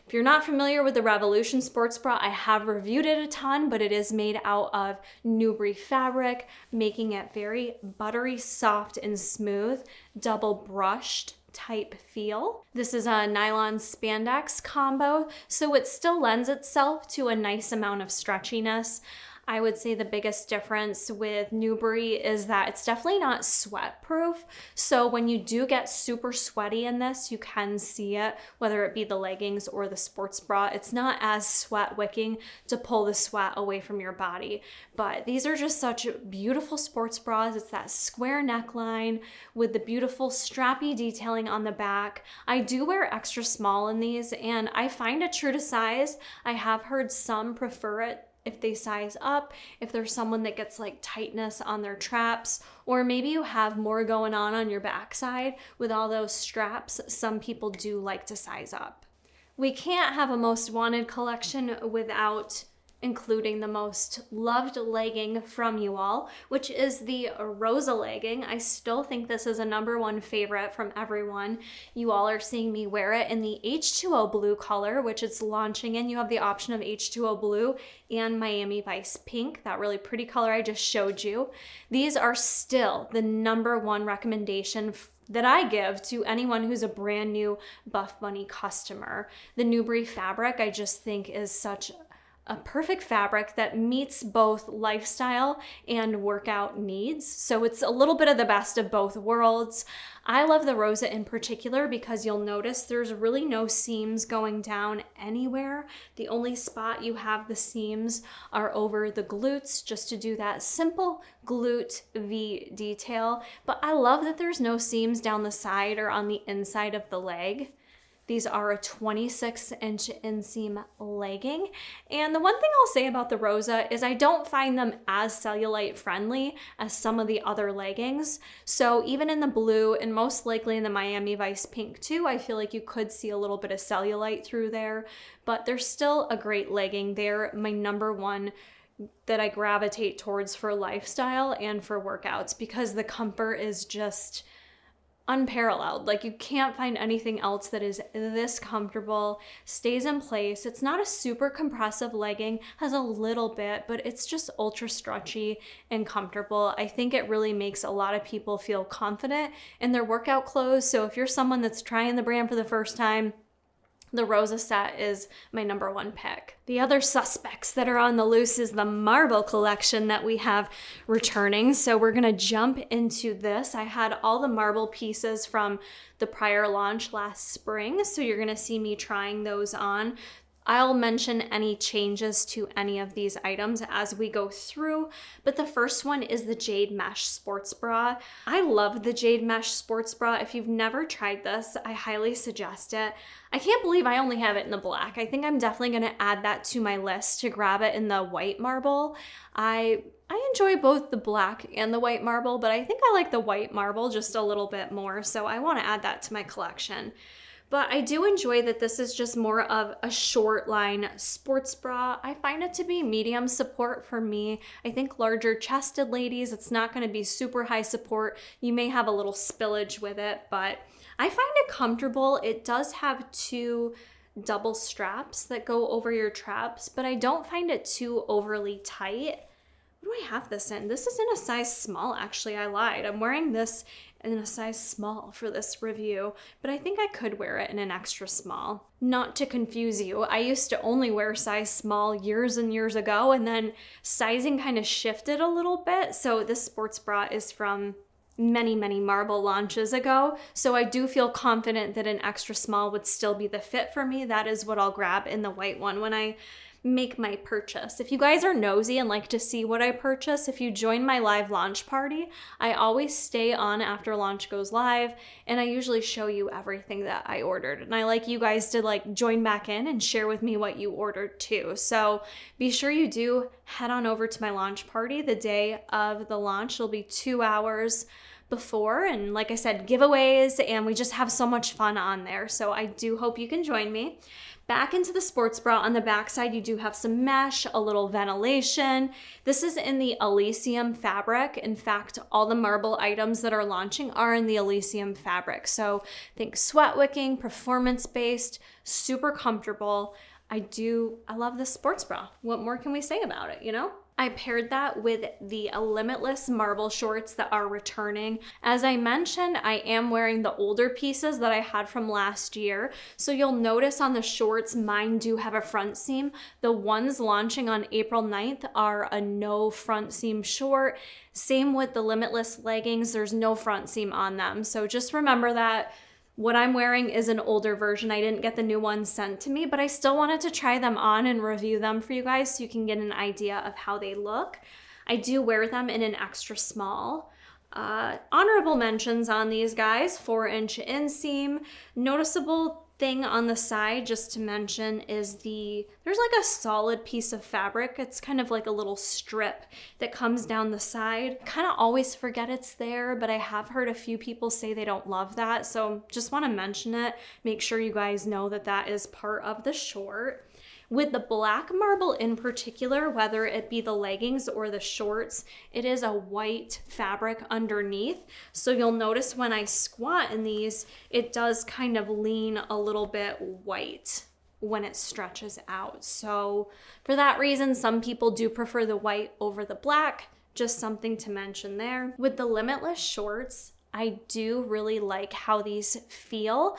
If you're not familiar with the Revolution Sports Bra, I have reviewed it a ton, but it is made out of Newbury fabric, making it very buttery, soft, and smooth, double brushed type feel. This is a nylon spandex combo, so it still lends itself to a nice amount of stretchiness. I would say the biggest difference with Newbury is that it's definitely not sweat proof. So when you do get super sweaty in this, you can see it, whether it be the leggings or the sports bra. It's not as sweat wicking to pull the sweat away from your body. But these are just such beautiful sports bras. It's that square neckline with the beautiful strappy detailing on the back. I do wear extra small in these, and I find it true to size. I have heard some prefer it if they size up, if there's someone that gets like tightness on their traps, or maybe you have more going on your backside with all those straps. Some people do like to size up. We can't have a most wanted collection without including the most loved legging from you all, which is the Rosa Legging. I still think this is a #1 favorite from everyone. You all are seeing me wear it in the H2O blue color, which it's launching in. You have the option of H2O blue and Miami Vice pink, that really pretty color I just showed you. These are still the #1 recommendation that I give to anyone who's a brand new Buffbunny customer. The Newbury fabric I just think is such a perfect fabric that meets both lifestyle and workout needs. So it's a little bit of the best of both worlds. I love the Rosa in particular because you'll notice there's really no seams going down anywhere. The only spot you have the seams are over the glutes, just to do that simple glute V detail. But I love that there's no seams down the side or on the inside of the leg. These are a 26-inch inseam legging. And the one thing I'll say about the Rosa is I don't find them as cellulite friendly as some of the other leggings. So even in the blue and most likely in the Miami Vice pink too, I feel like you could see a little bit of cellulite through there, but they're still a great legging. They're my #1 that I gravitate towards for lifestyle and for workouts because the comfort is just unparalleled. Like, you can't find anything else that is this comfortable, stays in place. It's not a super compressive legging, has a little bit, but it's just ultra stretchy and comfortable. I think it really makes a lot of people feel confident in their workout clothes. So if you're someone that's trying the brand for the first time, the Rosa set is my #1 pick. The other suspects that are on the loose is the marble collection that we have returning. So we're gonna jump into this. I had all the marble pieces from the prior launch last spring, so you're gonna see me trying those on. I'll mention any changes to any of these items as we go through, but the first one is the Jade Mesh Sports Bra. I love the Jade Mesh Sports Bra. If you've never tried this, I highly suggest it. I can't believe I only have it in the black. I think I'm definitely gonna add that to my list to grab it in the white marble. I enjoy both the black and the white marble, but I think I like the white marble just a little bit more, so I wanna add that to my collection. But I do enjoy that this is just more of a short line sports bra. I find it to be medium support for me. I think larger chested ladies, it's not gonna be super high support. You may have a little spillage with it, but I find it comfortable. It does have 2 double straps that go over your traps, but I don't find it too overly tight. What do I have this in? This is in a size small, actually. I lied. I'm wearing this in a size small for this review, but I think I could wear it in an extra small. Not to confuse you, I used to only wear size small years and years ago, and then sizing kind of shifted a little bit. So this sports bra is from many marble launches ago. So I do feel confident that an extra small would still be the fit for me. That is what I'll grab in the white one when I make my purchase. If you guys are nosy and like to see what I purchase, if you join my live launch party, I always stay on after launch goes live, and I usually show you everything that I ordered. And I like you guys to like join back in and share with me what you ordered too. So be sure you do head on over to my launch party the day of the launch. It'll be 2 hours before, and like I said, giveaways, and we just have so much fun on there. So I do hope you can join me. Back into the sports bra, on the back side, you do have some mesh, a little ventilation. This is in the Elysium fabric. In fact, all the marble items that are launching are in the Elysium fabric. So think sweat wicking, performance-based, super comfortable. I love this sports bra. What more can we say about it, you know? I paired that with the Limitless marble shorts that are returning. As I mentioned, I am wearing the older pieces that I had from last year. So you'll notice on the shorts, mine do have a front seam. The ones launching on April 9th are a no front seam short. Same with the Limitless leggings, there's no front seam on them. So just remember that. What I'm wearing is an older version. I didn't get the new ones sent to me, but I still wanted to try them on and review them for you guys so you can get an idea of how they look. I do wear them in an extra small. Honorable mentions on these guys, 4-inch inseam. Noticeable thing on the side, just to mention, is there's like a solid piece of fabric. It's kind of like a little strip that comes down the side. Kind of always forget it's there, but I have heard a few people say they don't love that. So just want to mention it. Make sure you guys know that that is part of the short. With the black marble in particular, whether it be the leggings or the shorts, it is a white fabric underneath. So you'll notice when I squat in these, it does kind of lean a little bit white when it stretches out. So for that reason, some people do prefer the white over the black. Just something to mention there. With the Limitless shorts, I do really like how these feel.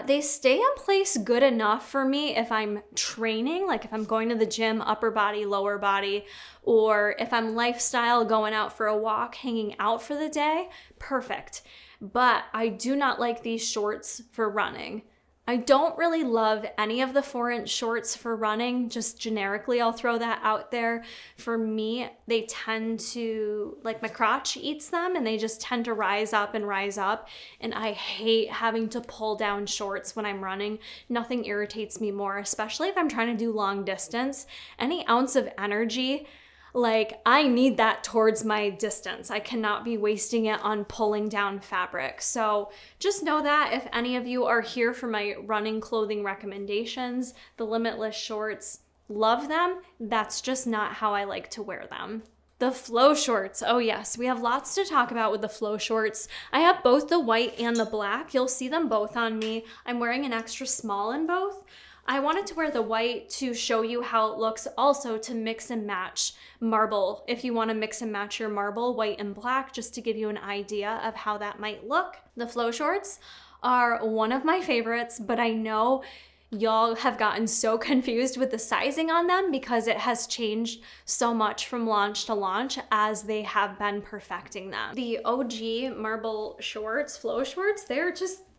They stay in place good enough for me if I'm training, like if I'm going to the gym, upper body, lower body, or if I'm lifestyle, going out for a walk, hanging out for the day, perfect. But I do not like these shorts for running. I don't really love any of the 4-inch shorts for running, just generically, I'll throw that out there. For me, they tend to, like my crotch eats them and they just tend to rise up, and I hate having to pull down shorts when I'm running. Nothing irritates me more, especially if I'm trying to do long distance. Any ounce of energy, like I need that towards my distance. I cannot be wasting it on pulling down fabric. So just know that if any of you are here for my running clothing recommendations, the Limitless shorts, love them. That's just not how I like to wear them. The flow shorts. Oh yes, we have lots to talk about with the flow shorts. I have both the white and the black. You'll see them both on me. I'm wearing an extra small in both. I wanted to wear the white to show you how it looks, also to mix and match marble. If you want to mix and match your marble, white and black, just to give you an idea of how that might look. The flow shorts are one of my favorites, but I know y'all have gotten so confused with the sizing on them because it has changed so much from launch to launch as they have been perfecting them. The OG marble shorts, flow shorts,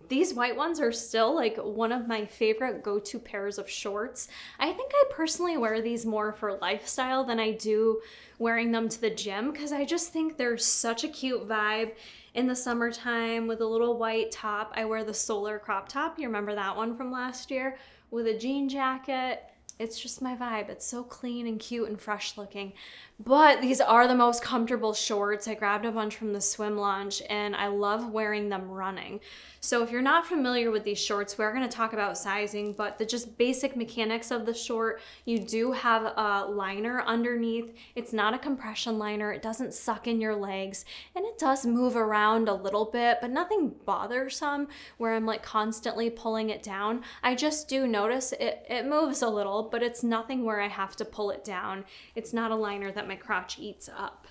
these white ones are still like one of my favorite go-to pairs of shorts. I think I personally wear these more for lifestyle than I do wearing them to the gym, because I just think they're such a cute vibe in the summertime with a little white top. I wear the solar crop top. You remember that one from last year? With a jean jacket. It's just my vibe. It's so clean and cute and fresh looking. But these are the most comfortable shorts. I grabbed a bunch from the swim launch and I love wearing them running. So if you're not familiar with these shorts, we're going to talk about sizing, but the just basic mechanics of the short, you do have a liner underneath. It's not a compression liner. It doesn't suck in your legs, and it does move around a little bit, but nothing bothersome where I'm like constantly pulling it down. I just do notice it moves a little, but it's nothing where I have to pull it down. It's not a liner that my crotch eats up.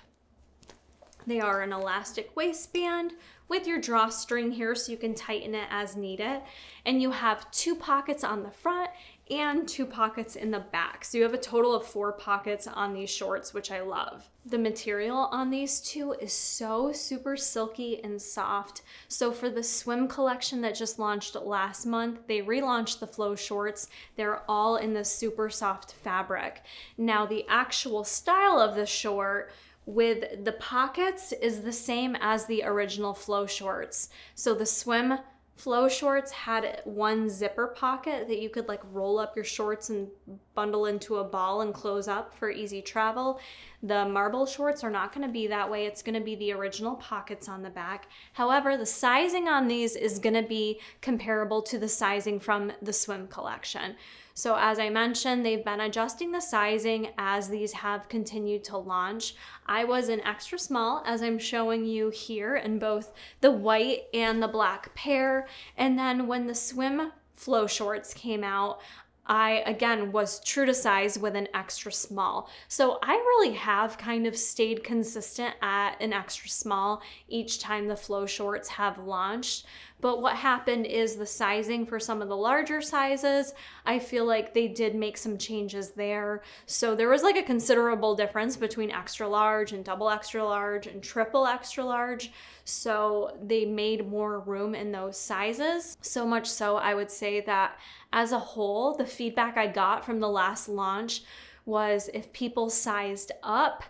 They are an elastic waistband with your drawstring here so you can tighten it as needed. And you have 2 pockets on the front and 2 pockets in the back. So you have a total of 4 pockets on these shorts, which I love. The material on these two is so super silky and soft. So for the swim collection that just launched last month, they relaunched the flow shorts. They're all in this super soft fabric. Now the actual style of the short with the pockets is the same as the original flow shorts. So the swim flow shorts had one zipper pocket that you could like roll up your shorts and bundle into a ball and close up for easy travel. The marble shorts are not going to be that way. It's going to be the original pockets on the back. However, the sizing on these is going to be comparable to the sizing from the swim collection. So as I mentioned, they've been adjusting the sizing as these have continued to launch. I was an extra small, as I'm showing you here, in both the white and the black pair. And then when the swim flow shorts came out, I, again, was true to size with an extra small. So I really have kind of stayed consistent at an extra small each time the flow shorts have launched. But what happened is the sizing for some of the larger sizes, I feel like they did make some changes there. So there was like a considerable difference between extra large and double extra large and triple extra large. So they made more room in those sizes. So much so, I would say that as a whole, the feedback I got from the last launch was if people sized up,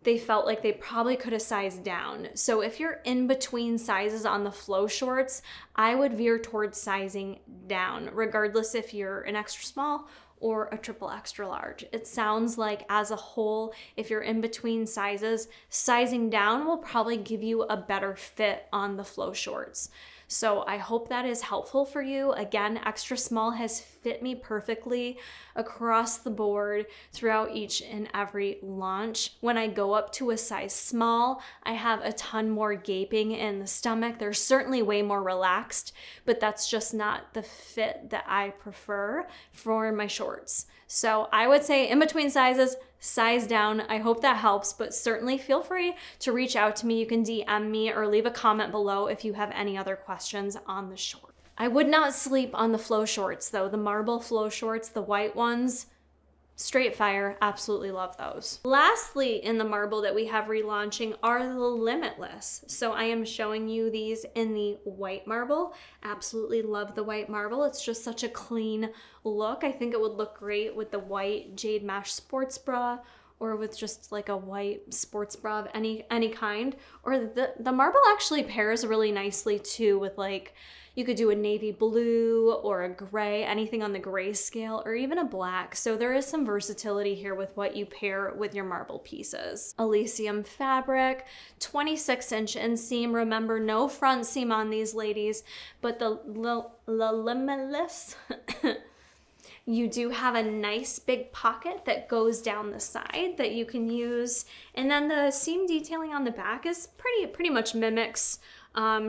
they felt like they probably could have sized down. So if you're in between sizes on the flow shorts, I would veer towards sizing down, regardless if you're an extra small or a triple extra large. It sounds like as a whole, if you're in between sizes, sizing down will probably give you a better fit on the flow shorts. So I hope that is helpful for you. Again, extra small has fit me perfectly across the board throughout each and every launch. When I go up to a size small, I have a ton more gaping in the stomach. They're certainly way more relaxed, but that's just not the fit that I prefer for my shorts. So I would say in between sizes, size down. I hope that helps, but certainly feel free to reach out to me. You can DM me or leave a comment below if you have any other questions on the short. I would not sleep on the flow shorts though. The marble flow shorts, the white ones, straight fire, absolutely love those. Lastly, in the marble that we have relaunching are the Limitless. So I am showing you these in the white marble. Absolutely love the white marble. It's just such a clean look. I think it would look great with the white Jade Mesh Sports Bra, or with just like a white sports bra of any kind. Or the marble actually pairs really nicely too with, like, you could do a navy blue or a gray, anything on the gray scale, or even a black. So there is some versatility here with what you pair with your marble pieces. Elysium fabric, 26-inch inseam. Remember, no front seam on these ladies, but the Limitless you do have a nice big pocket that goes down the side that you can use. And then the seam detailing on the back is pretty much mimics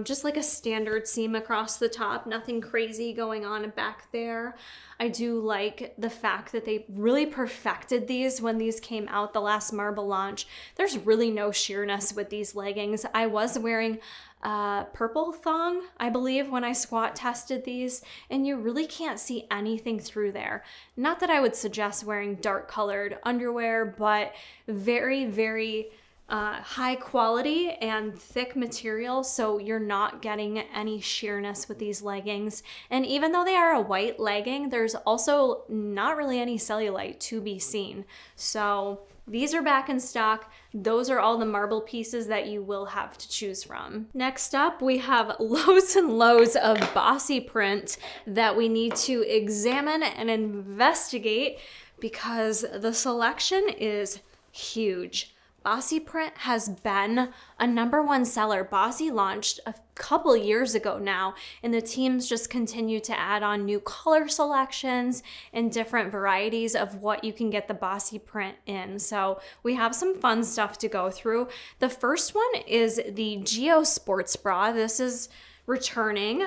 just like a standard seam across the top, nothing crazy going on back there. I do like the fact that they really perfected these when these came out, the last marble launch. There's really no sheerness with these leggings. I was wearing purple thong, I believe, when I squat tested these, and you really can't see anything through there. Not that I would suggest wearing dark colored underwear, but very high quality and thick material, so you're not getting any sheerness with these leggings. And even though they are a white legging, there's also not really any cellulite to be seen. So these are back in stock. Those are all the marble pieces that you will have to choose from. Next up, we have loads and loads of bossy print that we need to examine and investigate because the selection is huge. Bossy print has been a #1 seller. Bossy launched a couple years ago now, and the teams just continue to add on new color selections and different varieties of what you can get the bossy print in. So we have some fun stuff to go through. The first one is the Geo Sports Bra. This is returning,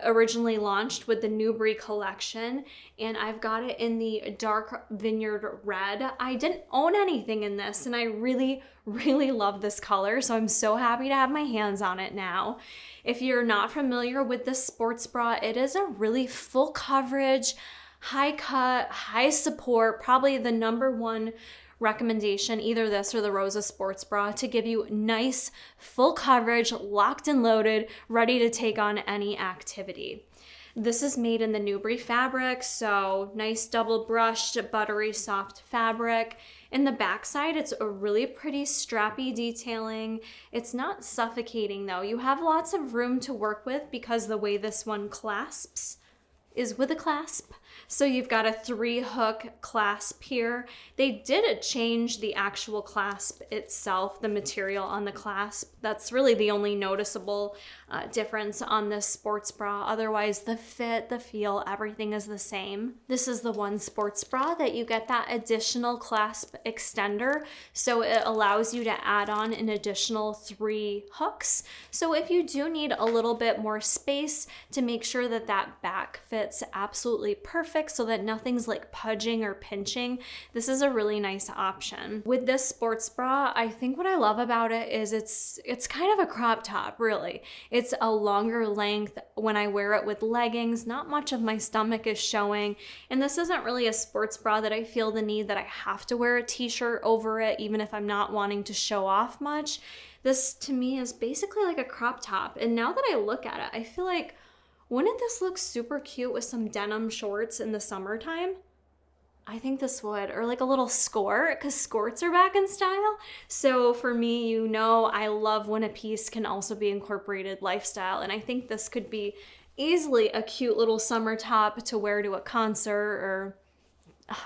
originally launched with the Newbury collection, and I've got it in the dark vineyard red. I didn't own anything in this, and I really love this color, so I'm so happy to have my hands on it now. If you're not familiar with this sports bra, it is a really full coverage, high cut, high support, probably the #1 recommendation, either this or the Rosa Sports Bra, to give you nice full coverage, locked and loaded, ready to take on any activity. This is made in the Newbury fabric, so nice double brushed, buttery soft fabric. In the backside, it's a really pretty strappy detailing. It's not suffocating though. You have lots of room to work with because the way this one clasps is with a clasp. So you've got a 3-hook clasp here. They did change the actual clasp itself, the material on the clasp. That's really the only noticeable difference on this sports bra. Otherwise, the fit, the feel, everything is the same. This is the one sports bra that you get that additional clasp extender. So it allows you to add on an additional 3 hooks. So if you do need a little bit more space to make sure that that back fits absolutely perfect, so that nothing's like pudging or pinching, this is a really nice option. With this sports bra, I think what I love about it is it's kind of a crop top, really. It's a longer length. When I wear it with leggings, not much of my stomach is showing, and this isn't really a sports bra that I feel the need that I have to wear a t-shirt over it, even if I'm not wanting to show off much. This to me is basically like a crop top, and now that I look at it, I feel like, wouldn't this look super cute with some denim shorts in the summertime? I think this would, or like a little skort, because skorts are back in style. So for me, you know, I love when a piece can also be incorporated lifestyle, and I think this could be easily a cute little summer top to wear to a concert, or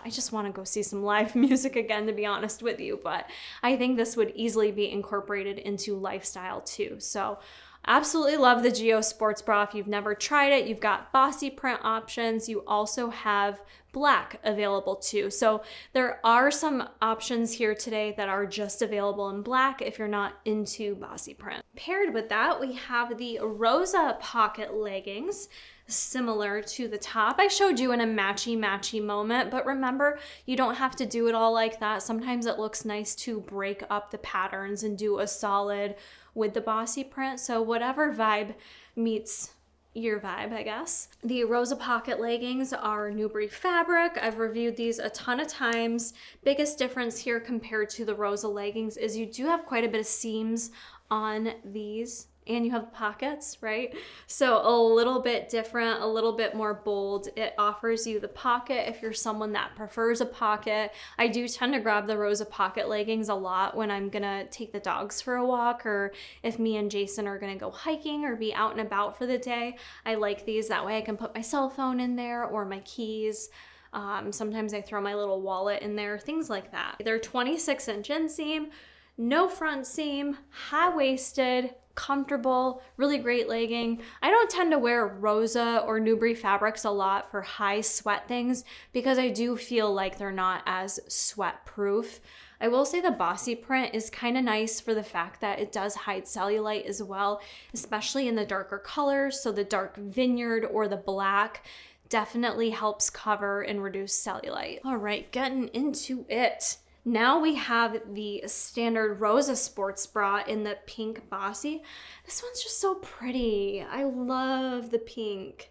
I just want to go see some live music again, to be honest with you, but I think this would easily be incorporated into lifestyle too. So Absolutely love the Geo Sports Bra. If you've never tried it, you've got bossy print options. You also have black available too. So there are some options here today that are just available in black if you're not into bossy print. Paired with that, we have the Rosa pocket leggings, similar to the top. I showed you in a matchy moment, but remember, you don't have to do it all like that. Sometimes it looks nice to break up the patterns and do a solid with the bossy print. So whatever vibe meets your vibe, I guess. The Rosa pocket leggings are Newbury fabric. I've reviewed these a ton of times. Biggest difference here compared to the Rosa leggings is you do have quite a bit of seams on these, and you have pockets, right? So a little bit different, a little bit more bold. It offers you the pocket if you're someone that prefers a pocket. I do tend to grab the Rosa pocket leggings a lot when I'm gonna take the dogs for a walk, or if me and Jason are gonna go hiking or be out and about for the day. I like these, that way I can put my cell phone in there or my keys. Sometimes I throw my little wallet in there, things like that. They're 26-inch inseam, no front seam, high-waisted, comfortable, really great legging. I don't tend to wear Rosa or Newbury fabrics a lot for high sweat things because I do feel like they're not as sweat proof. I will say the bossy print is kind of nice for the fact that it does hide cellulite as well, especially in the darker colors. So the dark vineyard or the black definitely helps cover and reduce cellulite. All right, getting into it. Now we have the standard Rosa Sports Bra in the pink bossy. This one's just so pretty. I love the pink.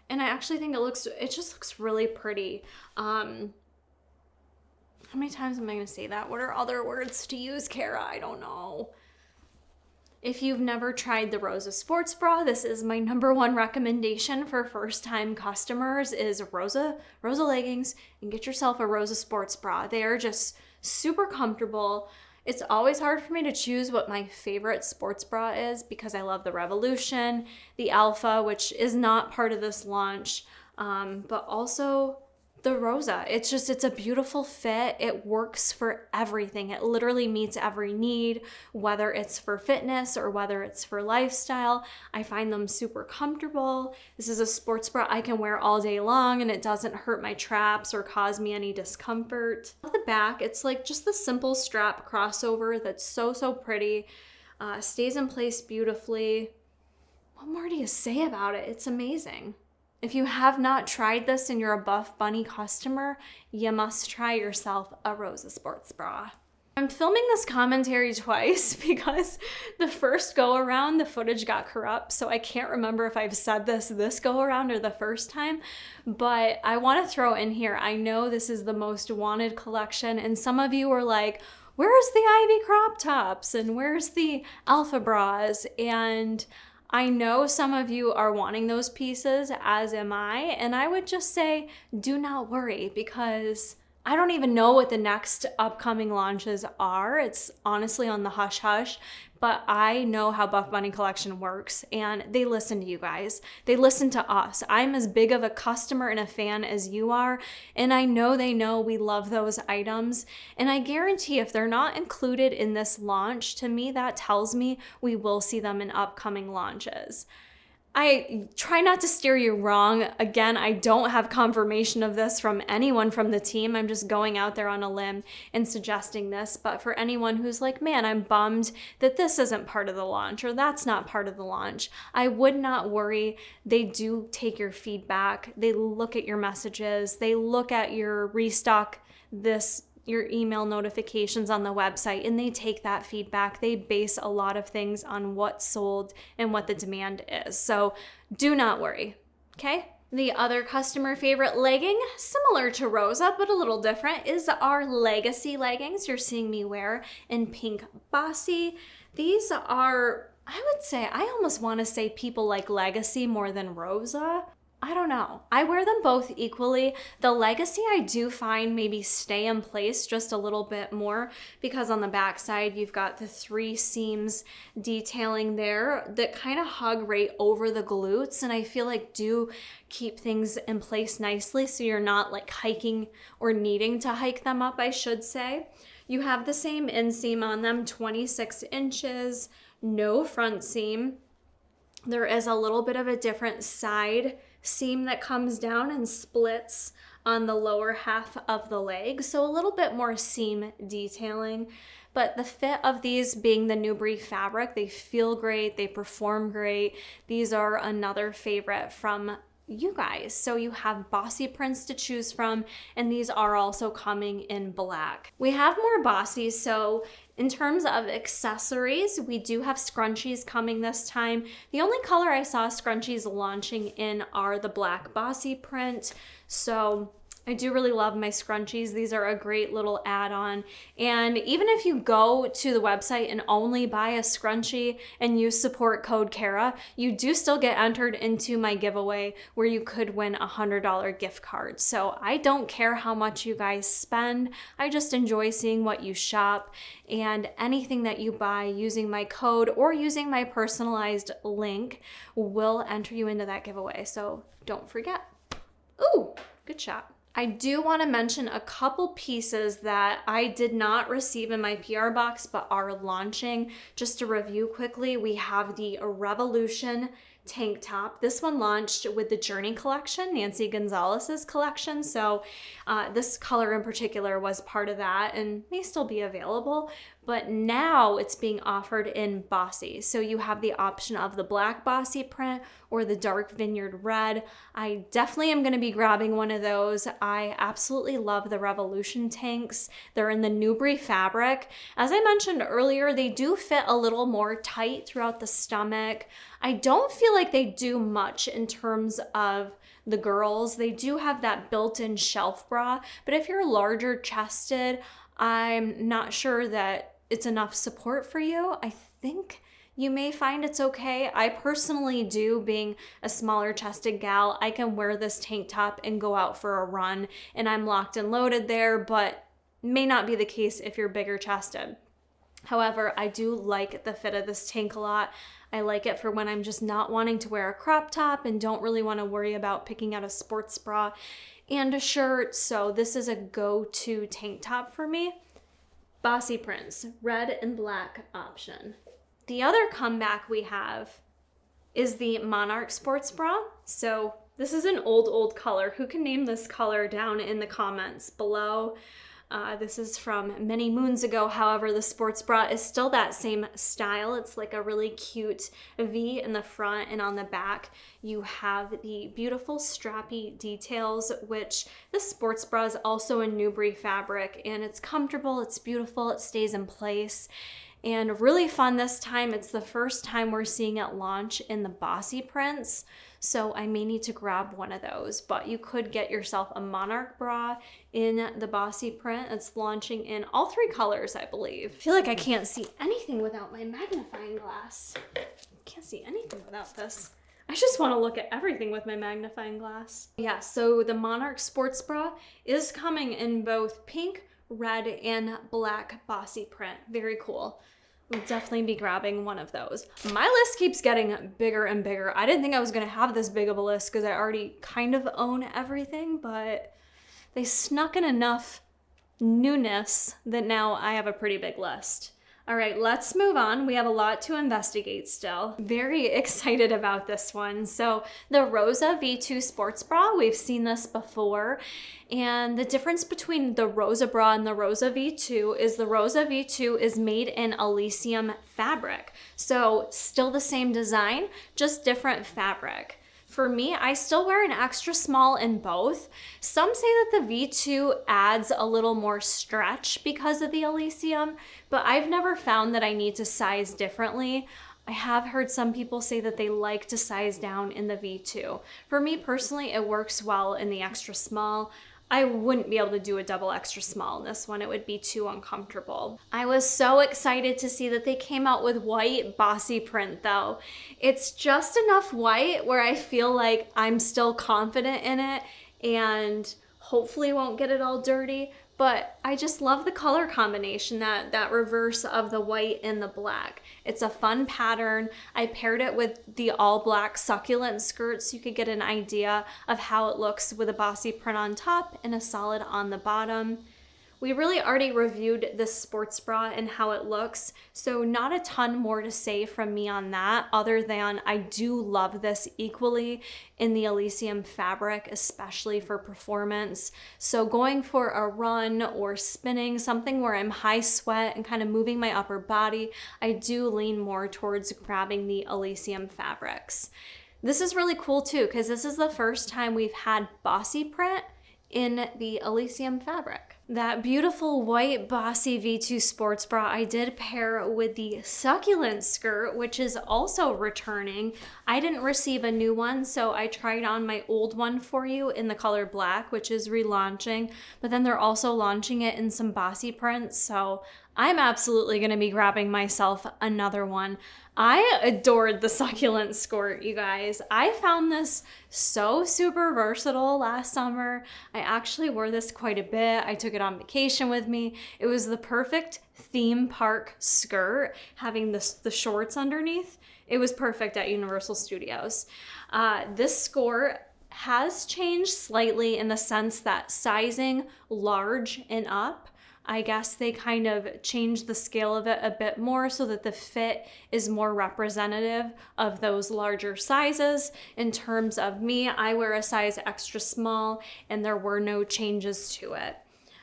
And I actually think it just looks really pretty. How many times am I gonna say that? What are other words to use, Kara? I don't know. If you've never tried the Rosa Sports Bra, this is my #1 recommendation for first-time customers is Rosa leggings, and get yourself a Rosa Sports Bra. They are just super comfortable. It's always hard for me to choose what my favorite sports bra is because I love the Revolution, the Alpha, which is not part of this launch, but also the Rosa. It's a beautiful fit. It works for everything. It literally meets every need, whether it's for fitness or whether it's for lifestyle. I find them super comfortable. This is a sports bra I can wear all day long and it doesn't hurt my traps or cause me any discomfort. On the back, it's like just the simple strap crossover that's so pretty. Stays in place beautifully. What more do you say about it? It's amazing. If you have not tried this and you're a Buffbunny customer, you must try yourself a Rosa Sports Bra. I'm filming this commentary twice because the first go around the footage got corrupt, so I can't remember if I've said this go around or the first time, but I want to throw in here, I know this is the most wanted collection and some of you were like, where's the Ivy crop tops and where's the Alpha bras? And I know some of you are wanting those pieces, as am I, and I would just say, do not worry, because I don't even know what the next upcoming launches are. It's honestly on the hush hush, but I know how Buffbunny Collection works, and they listen to you guys. They listen to us. I'm as big of a customer and a fan as you are, and I know they know we love those items, and I guarantee if they're not included in this launch, to me that tells me we will see them in upcoming launches. I try not to steer you wrong. Again, I don't have confirmation of this from anyone from the team. I'm just going out there on a limb and suggesting this. But for anyone who's like, man, I'm bummed that this isn't part of the launch or that's not part of the launch, I would not worry. They do take your feedback. They look at your messages. They look at your restock your email notifications on the website, and they take that feedback. They base a lot of things on what's sold and what the demand is. So do not worry, okay? The other customer favorite legging, similar to Rosa, but a little different, is our Legacy leggings you're seeing me wear in pink bossy. These are, I would say, I almost want to say people like Legacy more than Rosa. I don't know. I wear them both equally. The Legacy I do find maybe stay in place just a little bit more because on the back side you've got the 3 seams detailing there that kind of hug right over the glutes, and I feel like do keep things in place nicely so you're not like hiking or needing to hike them up, I should say. You have the same inseam on them, 26 inches, no front seam. There is a little bit of a different side seam that comes down and splits on the lower half of the leg, so a little bit more seam detailing. But the fit of these being the Nubri fabric, they feel great, they perform great. These are another favorite from you guys. So you have bossy prints to choose from, and these are also coming in black. We have more bossies, so in terms of accessories, we do have scrunchies coming this time. The only color I saw scrunchies launching in are the black bossy print. So I do really love my scrunchies. These are a great little add-on. And even if you go to the website and only buy a scrunchie and use support code Kara, you do still get entered into my giveaway where you could win a $100 gift card. So I don't care how much you guys spend. I just enjoy seeing what you shop, and anything that you buy using my code or using my personalized link will enter you into that giveaway. So don't forget. Ooh, good shot. I do want to mention a couple pieces that I did not receive in my PR box but are launching. Just to review quickly, we have the Revolution tank top. This one launched with the Journey collection, Nancy Gonzalez's collection. So this color in particular was part of that and may still be available, but now it's being offered in bossy. So you have the option of the black bossy print or the dark vineyard red. I definitely am going to be grabbing one of those. I absolutely love the Revolution tanks. They're in the Nubri fabric. As I mentioned earlier, they do fit a little more tight throughout the stomach. I don't feel like they do much in terms of the girls. They do have that built-in shelf bra, but if you're larger chested, I'm not sure that it's enough support for you. I think you may find it's okay. I personally do, being a smaller chested gal. I can wear this tank top and go out for a run and I'm locked and loaded there, but may not be the case if you're bigger chested. However, I do like the fit of this tank a lot. I like it for when I'm just not wanting to wear a crop top and don't really want to worry about picking out a sports bra and a shirt. So this is a go-to tank top for me. Bossy prints, red and black option. The other comeback we have is the Monarch Sports Bra. So this is an old color. Who can name this color down in the comments below? This is from many moons ago. However, the sports bra is still that same style. It's like a really cute V in the front, and on the back you have the beautiful strappy details, which the sports bra is also in Nubri fabric, and it's comfortable, it's beautiful, it stays in place. And really fun this time. It's the first time we're seeing it launch in the bossy prints, so I may need to grab one of those. But you could get yourself a Monarch bra in the bossy print. It's launching in all three colors, I believe. I feel like I can't see anything without my magnifying glass. Can't see anything without this. I just want to look at everything with my magnifying glass. Yeah, so the Monarch Sports Bra is coming in both pink, red, and black bossy print. Very cool. We'll definitely be grabbing one of those. My list keeps getting bigger and bigger. I didn't think I was gonna have this big of a list because I already kind of own everything, but they snuck in enough newness that now I have a pretty big list. All right, let's move on. We have a lot to investigate still. Very excited about this one. So the Rosa V2 Sports Bra, we've seen this before. And the difference between the Rosa Bra and the Rosa V2 is the Rosa V2 is made in Elysium fabric. So still the same design, just different fabric. For me, I still wear an extra small in both. Some say that the V2 adds a little more stretch because of the Elysium, but I've never found that I need to size differently. I have heard some people say that they like to size down in the V2. For me personally, it works well in the extra small. I wouldn't be able to do a double extra small in this one. It would be too uncomfortable. I was so excited to see that they came out with white bossy print though. It's just enough white where I feel like I'm still confident in it and hopefully won't get it all dirty. But I just love the color combination, that reverse of the white and the black. It's a fun pattern. I paired it with the all black Succulent Skort so you could get an idea of how it looks with a bossy print on top and a solid on the bottom. We really already reviewed this sports bra and how it looks, so not a ton more to say from me on that, other than I do love this equally in the Elysium fabric, especially for performance. So going for a run or spinning, something where I'm high sweat and kind of moving my upper body, I do lean more towards grabbing the Elysium fabrics. This is really cool too, because this is the first time we've had bossy print in the Elysium fabric. That beautiful white bossy V2 sports bra I did pair with the Succulent Skort, which is also returning. I didn't receive a new one, so I tried on my old one for you in the color black, which is relaunching, but then they're also launching it in some bossy prints, so I'm absolutely gonna be grabbing myself another one. I adored the Succulent Skort, you guys. I found this so super versatile last summer. I actually wore this quite a bit. I took it on vacation with me. It was the perfect theme park skirt, having the shorts underneath. It was perfect at Universal Studios. This skort has changed slightly in the sense that sizing large and up, I guess they kind of changed the scale of it a bit more so that the fit is more representative of those larger sizes. In terms of me, I wear a size extra small and there were no changes to it.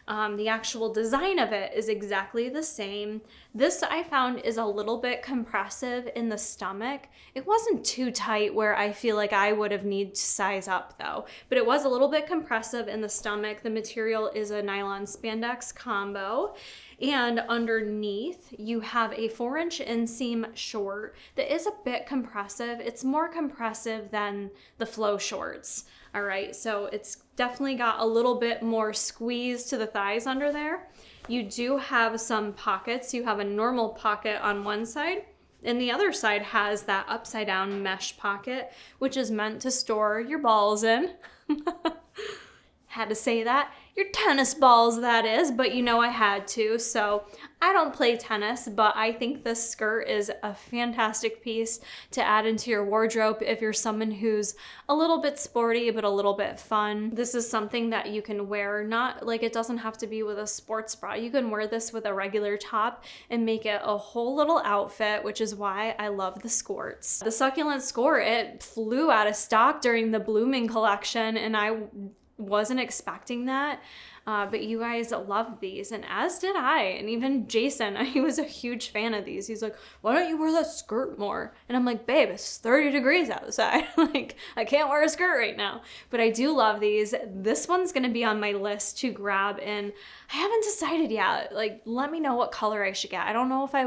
The actual design of it is exactly the same. This I found is a little bit compressive in the stomach. It wasn't too tight where I feel like I would have needed to size up though, but it was a little bit compressive in the stomach. The material is a nylon spandex combo. And underneath you have a 4-inch inseam short that is a bit compressive. It's more compressive than the flow shorts. All right, so it's definitely got a little bit more squeeze to the thighs under there. You do have some pockets. You have a normal pocket on one side, and the other side has that upside down mesh pocket, which is meant to store your balls in. Had to say that. Your tennis balls, that is, but you know I had to. So I don't play tennis, but I think this skirt is a fantastic piece to add into your wardrobe if you're someone who's a little bit sporty but a little bit fun. This is something that you can wear, not like it doesn't have to be with a sports bra. You can wear this with a regular top and make it a whole little outfit, which is why I love the skorts. The Succulent Skort, it flew out of stock during the blooming collection, and I wasn't expecting that, but you guys loved these, and as did I, and even Jason. He was a huge fan of these. He's like, why don't you wear that skirt more? And I'm like, babe, it's 30 degrees outside. Like, I can't wear a skirt right now, but I do love these. This one's gonna be on my list to grab, and I haven't decided yet. Like, let me know what color I should get. I don't know if I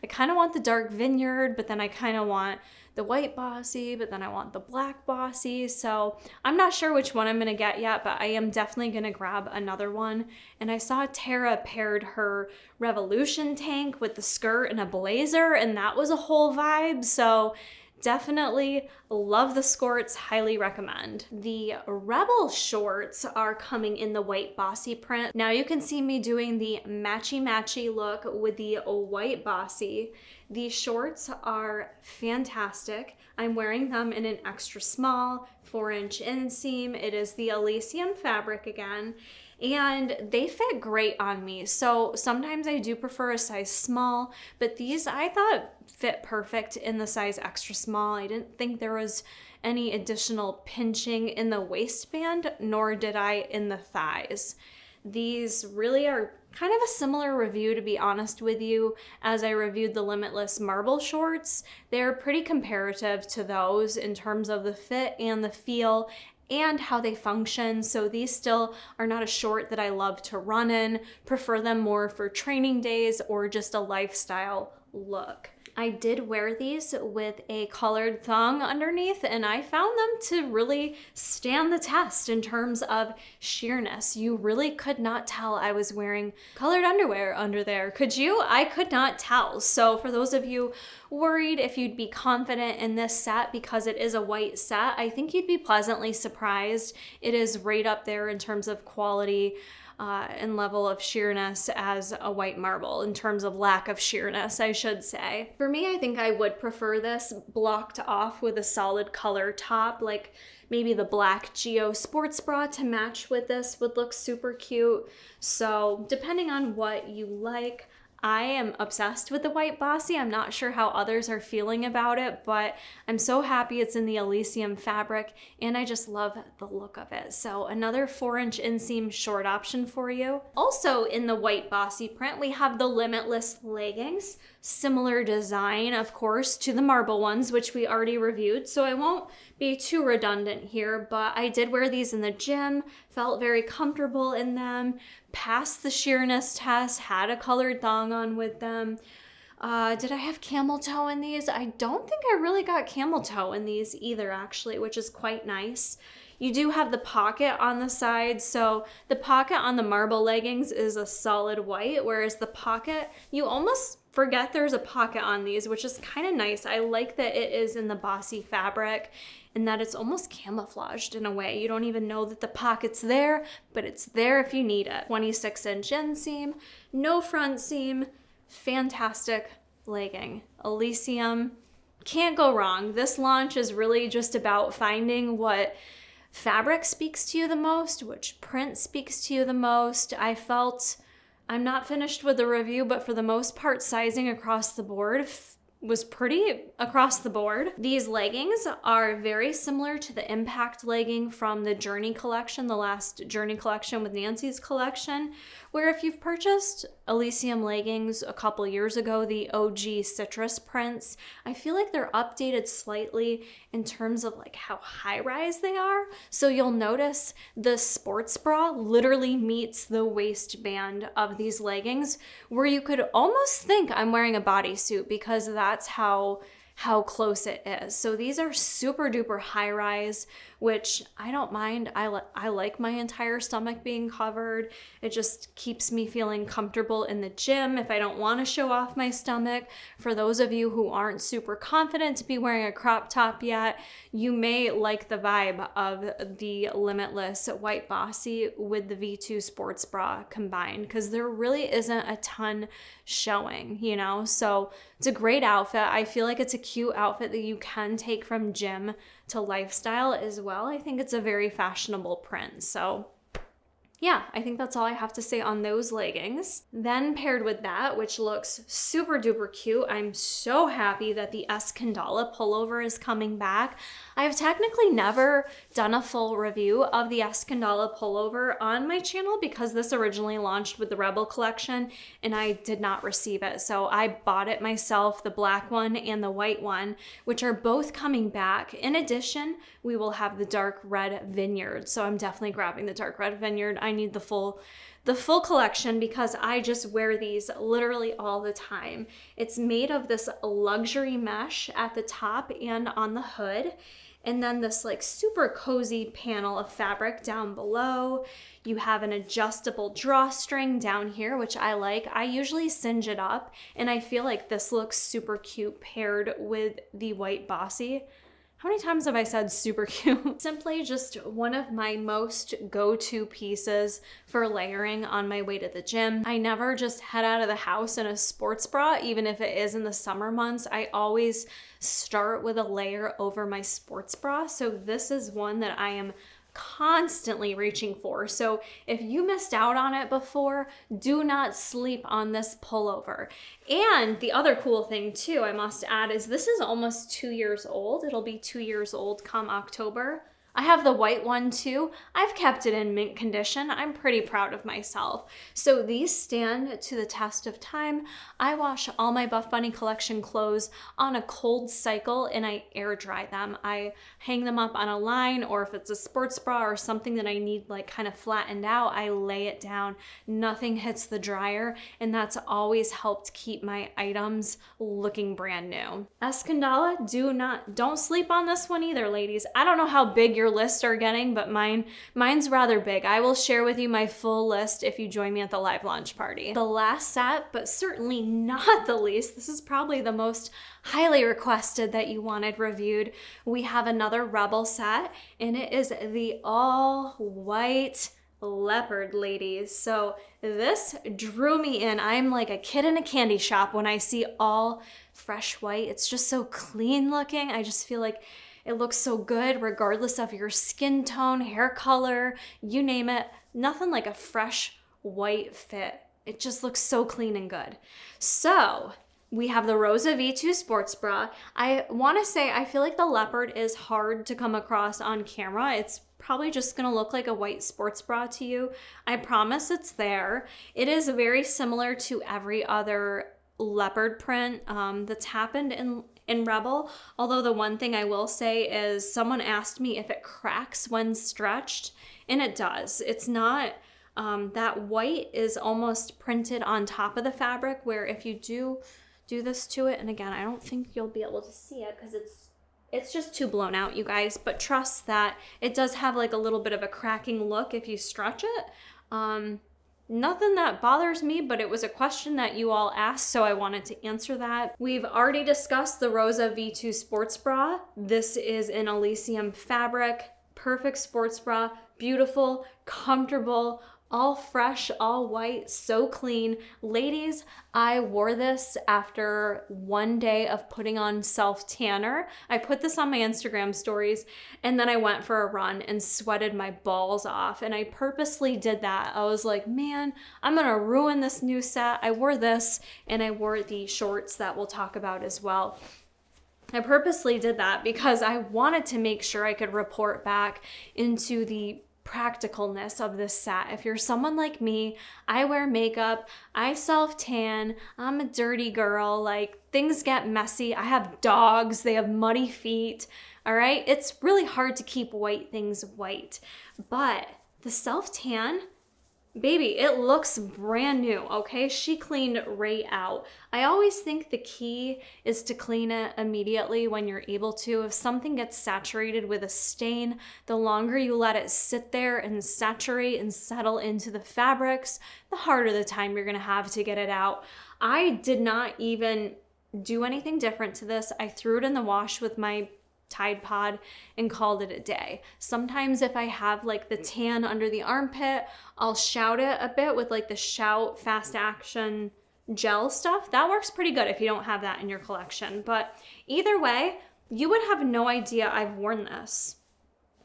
kind of want the dark vineyard, but then I kind of want the white bossy, but then I want the black bossy. So I'm not sure which one I'm gonna get yet, but I am definitely gonna grab another one. And I saw Tara paired her Revolution tank with the skirt and a blazer, and that was a whole vibe. So definitely love the skorts, highly recommend. The Rebel shorts are coming in the white bossy print. Now you can see me doing the matchy look with the white bossy. These shorts are fantastic. I'm wearing them in an extra small 4-inch inseam. It is the Elysium fabric again, and they fit great on me. So sometimes I do prefer a size small, but these I thought fit perfect in the size extra small. I didn't think there was any additional pinching in the waistband, nor did I in the thighs. These really are kind of a similar review, to be honest with you, as I reviewed the Limitless marble shorts. They're pretty comparative to those in terms of the fit and the feel and how they function. So these still are not a short that I love to run in, prefer them more for training days or just a lifestyle look. I did wear these with a collared thong underneath, and I found them to really stand the test in terms of sheerness. You really could not tell I was wearing colored underwear under there. Could you? I could not tell. So for those of you worried if you'd be confident in this set because it is a white set, I think you'd be pleasantly surprised. It is right up there in terms of quality and level of sheerness as a white marble, in terms of lack of sheerness, I should say. For me, I think I would prefer this blocked off with a solid color top, like maybe the black Geo Sports Bra to match with this would look super cute. So depending on what you like, I am obsessed with the white Bossy. I'm not sure how others are feeling about it, but I'm so happy it's in the Elysium fabric, and I just love the look of it. So another 4-inch inseam short option for you. Also in the white Bossy print, we have the Limitless leggings. Similar design, of course, to the marble ones, which we already reviewed, so I won't be too redundant here, but I did wear these in the gym, felt very comfortable in them, passed the sheerness test, had a colored thong on with them. Did I have camel toe in these? I don't think I really got camel toe in these either, actually, which is quite nice. You do have the pocket on the side, so the pocket on the marble leggings is a solid white, whereas the pocket, you almost forget there's a pocket on these, which is kind of nice. I like that it is in the Bossy fabric and that it's almost camouflaged in a way. You don't even know that the pocket's there, but it's there if you need it. 26-inch inseam, no front seam, fantastic legging. Elysium, can't go wrong. This launch is really just about finding what fabric speaks to you the most, which print speaks to you the most. I felt, I'm not finished with the review, but for the most part, sizing across the board was pretty across the board. These leggings are very similar to the Impact legging from the Journey collection, the last Journey collection with Nancy's collection, where if you've purchased Elysium leggings a couple years ago, the OG citrus prints, I feel like they're updated slightly in terms of like how high-rise they are. So you'll notice the sports bra literally meets the waistband of these leggings, where you could almost think I'm wearing a bodysuit because that's how close it is. So these are super duper high rise, which I don't mind. I like my entire stomach being covered. It just keeps me feeling comfortable in the gym if I don't want to show off my stomach. For those of you who aren't super confident to be wearing a crop top yet, you may like the vibe of the Limitless white Bossy with the V2 sports bra combined, because there really isn't a ton showing, you know? So it's a great outfit. I feel like it's a cute outfit that you can take from gym to lifestyle as well. I think it's a very fashionable print. So yeah, I think that's all I have to say on those leggings. Then paired with that, which looks super duper cute, I'm so happy that the Escandala Pullover is coming back. I've technically never done a full review of the Escandala Pullover on my channel because this originally launched with the Rebel collection and I did not receive it. So I bought it myself, the black one and the white one, which are both coming back. In addition, we will have the dark red vineyard. So I'm definitely grabbing the dark red vineyard. I need the full collection because I just wear these literally all the time. It's made of this luxury mesh at the top and on the hood, and then this like super cozy panel of fabric down below. You have an adjustable drawstring down here, which I like. I usually singe it up, and I feel like this looks super cute paired with the white Bossy. How many times have I said super cute? Simply just one of my most go-to pieces for layering on my way to the gym. I never just head out of the house in a sports bra, even if it is in the summer months. I always start with a layer over my sports bra. So this is one that I am constantly reaching for. So if you missed out on it before, do not sleep on this pullover. And the other cool thing too, I must add, is this is almost 2 years old. It'll be 2 years old come October. I have the white one too. I've kept it in mint condition. I'm pretty proud of myself. So these stand to the test of time. I wash all my Buffbunny Collection clothes on a cold cycle and I air dry them. I hang them up on a line, or if it's a sports bra or something that I need like kind of flattened out, I lay it down. Nothing hits the dryer, and that's always helped keep my items looking brand new. Escandala, don't sleep on this one either, ladies. I don't know how big your list are getting, but mine's rather big. I will share with you my full list if you join me at the live launch party. The last set, but certainly not the least, this is probably the most highly requested that you wanted reviewed. We have another Rebel set, and it is the all white leopard, ladies. So this drew me in. I'm like a kid in a candy shop when I see all fresh white. It's just so clean looking. I just feel like It looks so good regardless of your skin tone, hair color, you name it. Nothing like a fresh white fit. It just looks so clean and good. So we have the Rosa V2 Sports Bra. I want to say, I feel like the leopard is hard to come across on camera. It's probably just gonna look like a white sports bra to you. I promise it's there. It is very similar to every other leopard print that's happened in Rebel. Although the one thing I will say is someone asked me if it cracks when stretched, and it does. It's not, that white is almost printed on top of the fabric, where if you do this to it, and again, I don't think you'll be able to see it because it's just too blown out, you guys, but trust that it does have like a little bit of a cracking look if you stretch it. Nothing that bothers me, but it was a question that you all asked, so I wanted to answer that. We've already discussed the Rosa V2 Sports Bra. This is an Elysium fabric, perfect sports bra, beautiful, comfortable, all fresh, all white, so clean. Ladies, I wore this after one day of putting on self-tanner. I put this on my Instagram stories, and then I went for a run and sweated my balls off, and I purposely did that. I was like, man, I'm gonna ruin this new set. I wore this, and I wore the shorts that we'll talk about as well. I purposely did that because I wanted to make sure I could report back into the practicalness of this set. If you're someone like me, I wear makeup, I self-tan, I'm a dirty girl, like things get messy. I have dogs, they have muddy feet, all right? It's really hard to keep white things white, but the self-tan, baby, it looks brand new, okay? She cleaned right out. I always think the key is to clean it immediately when you're able to. If something gets saturated with a stain, the longer you let it sit there and saturate and settle into the fabrics, the harder the time you're gonna have to get it out. I did not even do anything different to this. I threw it in the wash with my Tide Pod and called it a day. Sometimes if I have like the tan under the armpit, I'll shout it a bit with like the Shout fast action gel stuff. That works pretty good if you don't have that in your collection. But either way, you would have no idea I've worn this.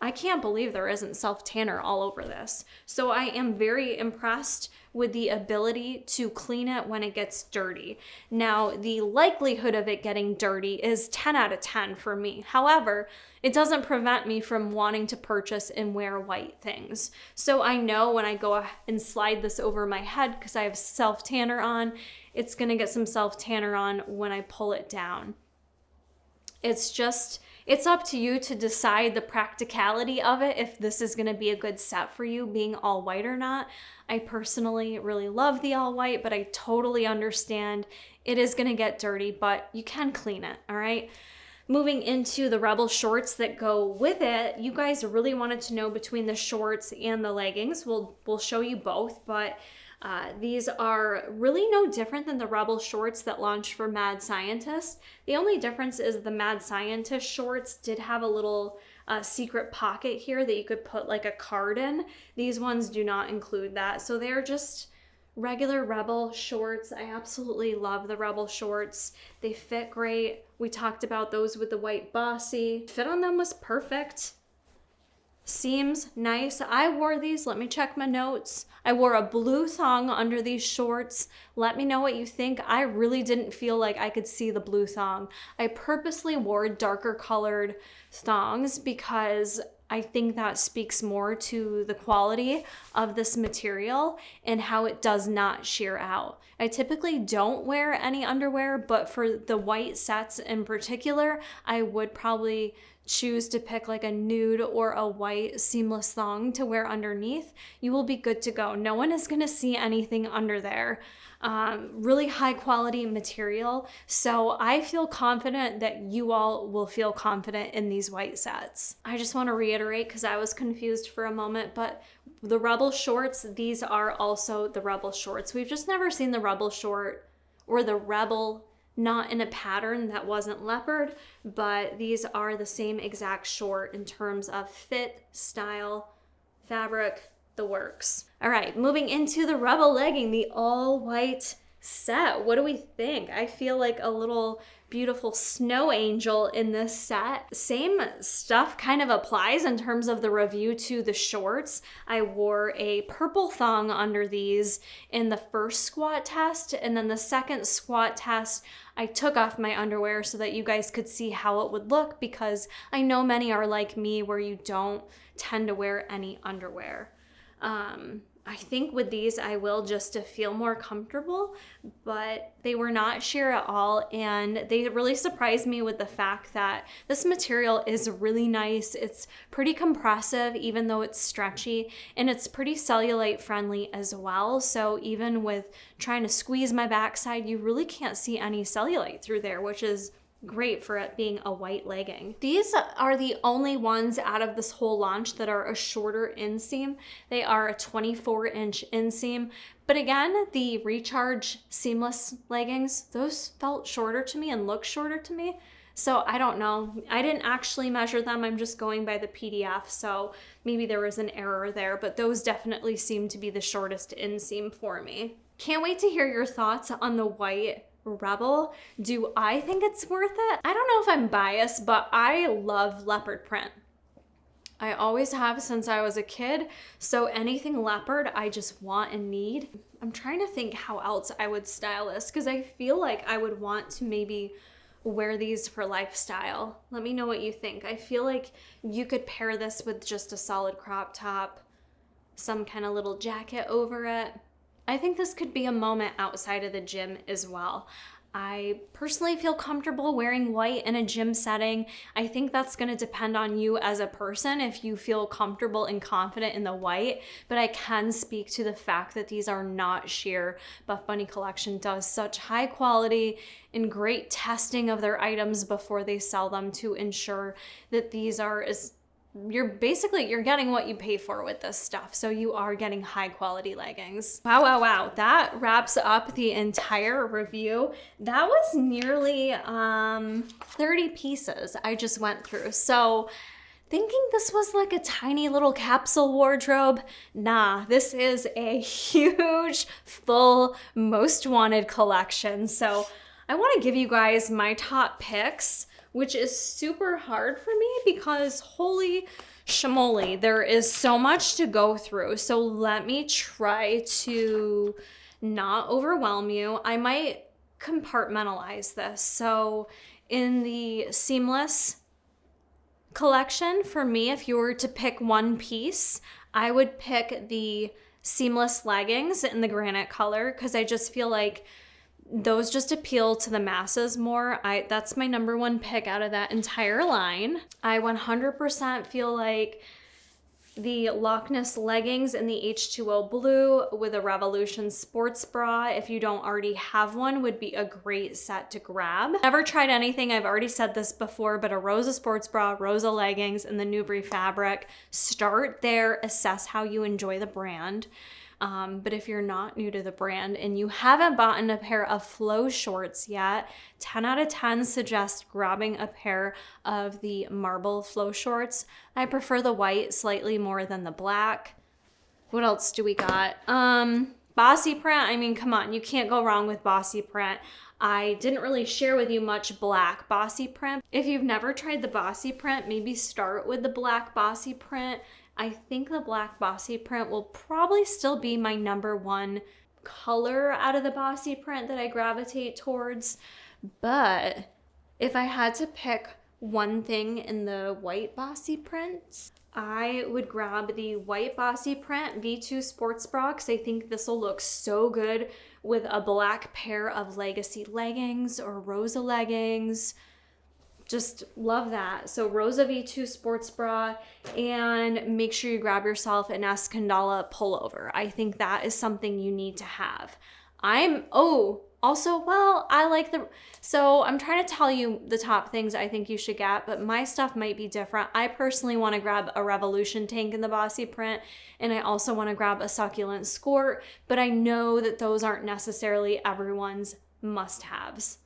I can't believe there isn't self-tanner all over this. So I am very impressed with the ability to clean it when it gets dirty. Now, the likelihood of it getting dirty is 10 out of 10 for me. However, it doesn't prevent me from wanting to purchase and wear white things. So I know when I go and slide this over my head because I have self-tanner on, it's gonna get some self-tanner on when I pull it down. It's up to you to decide the practicality of it, if this is gonna be a good set for you, being all white or not. I personally really love the all white, but I totally understand it is gonna get dirty, but you can clean it, all right? Moving into the Rebel shorts that go with it, you guys really wanted to know between the shorts and the leggings. We'll show you both, but these are really no different than the Rebel shorts that launched for Mad Scientist. The only difference is the Mad Scientist shorts did have a little secret pocket here that you could put like a card in. These ones do not include that. So they're just regular Rebel shorts. I absolutely love the Rebel shorts. They fit great. We talked about those with the white Bossy. Fit on them was perfect. Seems nice. I wore these. Let me check my notes. I wore a blue thong under these shorts. Let me know what you think. I really didn't feel like I could see the blue thong. I purposely wore darker colored thongs because I think that speaks more to the quality of this material and how it does not sheer out. I typically don't wear any underwear, but for the white sets in particular, I would probably choose to pick like a nude or a white seamless thong to wear underneath. You will be good to go. No one is gonna see anything under there. Really high quality material. So I feel confident that you all will feel confident in these white sets. I just wanna reiterate because I was confused for a moment, but the Rebel shorts, these are also the Rebel shorts. We've just never seen the Rebel short or the Rebel not in a pattern that wasn't leopard, but these are the same exact short in terms of fit, style, fabric, the works. All right, moving into the Rebel legging, the all white set. What do we think? I feel like a little beautiful snow angel in this set. Same stuff kind of applies in terms of the review to the shorts. I wore a purple thong under these in the first squat test, and then the second squat test I took off my underwear so that you guys could see how it would look, because I know many are like me where you don't tend to wear any underwear. I think with these I will, just to feel more comfortable, but they were not sheer at all, and they really surprised me with the fact that this material is really nice. It's pretty compressive even though it's stretchy, and it's pretty cellulite friendly as well, so even with trying to squeeze my backside, you really can't see any cellulite through there, which is great for it being a white legging. These are the only ones out of this whole launch that are a shorter inseam. They are a 24-inch inseam, but again, the recharge seamless leggings, those felt shorter to me and look shorter to me. So I don't know. I didn't actually measure them. I'm just going by the PDF, so maybe there was an error there, but those definitely seem to be the shortest inseam for me. Can't wait to hear your thoughts on the white Rebel. Do I think it's worth it? I don't know if I'm biased, but I love leopard print. I always have since I was a kid, so anything leopard I just want and need. I'm trying to think how else I would style this, because I feel like I would want to maybe wear these for lifestyle. Let me know what you think. I feel like you could pair this with just a solid crop top, some kind of little jacket over it. I think this could be a moment outside of the gym as well. I personally feel comfortable wearing white in a gym setting. I think that's going to depend on you as a person if you feel comfortable and confident in the white, but I can speak to the fact that these are not sheer. Buffbunny Collection does such high quality and great testing of their items before they sell them to ensure that these are you're getting what you pay for with this stuff. So you are getting high quality leggings. Wow. That wraps up the entire review. That was nearly 30 pieces I just went through. So thinking this was like a tiny little capsule wardrobe, nah, this is a huge, full, most wanted collection. So I want to give you guys my top picks, which is super hard for me because holy shamoly, there is so much to go through. So let me try to not overwhelm you. I might compartmentalize this. So in the seamless collection, for me, if you were to pick one piece, I would pick the seamless leggings in the granite color, because I just feel like those just appeal to the masses more. That's my number one pick out of that entire line. I 100% feel like the Loch Ness leggings in the H2O blue with a Revolution sports bra, if you don't already have one, would be a great set to grab. Never tried anything, I've already said this before, but a Rosa Sports Bra, Rosa leggings, and the Newbury fabric. Start there, assess how you enjoy the brand. But if you're not new to the brand and you haven't bought a pair of flow shorts yet, 10 out of 10 suggest grabbing a pair of the marble flow shorts. I prefer the white slightly more than the black. What else do we got? Bossy print. I mean, come on, you can't go wrong with bossy print. I didn't really share with you much black bossy print. If you've never tried the bossy print, maybe start with the black bossy print. I think the black bossy print will probably still be my number one color out of the bossy print that I gravitate towards. But if I had to pick one thing in the white bossy prints, I would grab the white bossy print V2 sports bra, because I think this will look so good with a black pair of legacy leggings or Rosa leggings. Just love that. So Rosa V2 sports bra, and make sure you grab yourself an Escandala pullover. I think that is something you need to have. I'm trying to tell you the top things I think you should get, but my stuff might be different. I personally want to grab a Revolution tank in the bossy print, and I also want to grab a Succulent Skort, but I know that those aren't necessarily everyone's must-haves.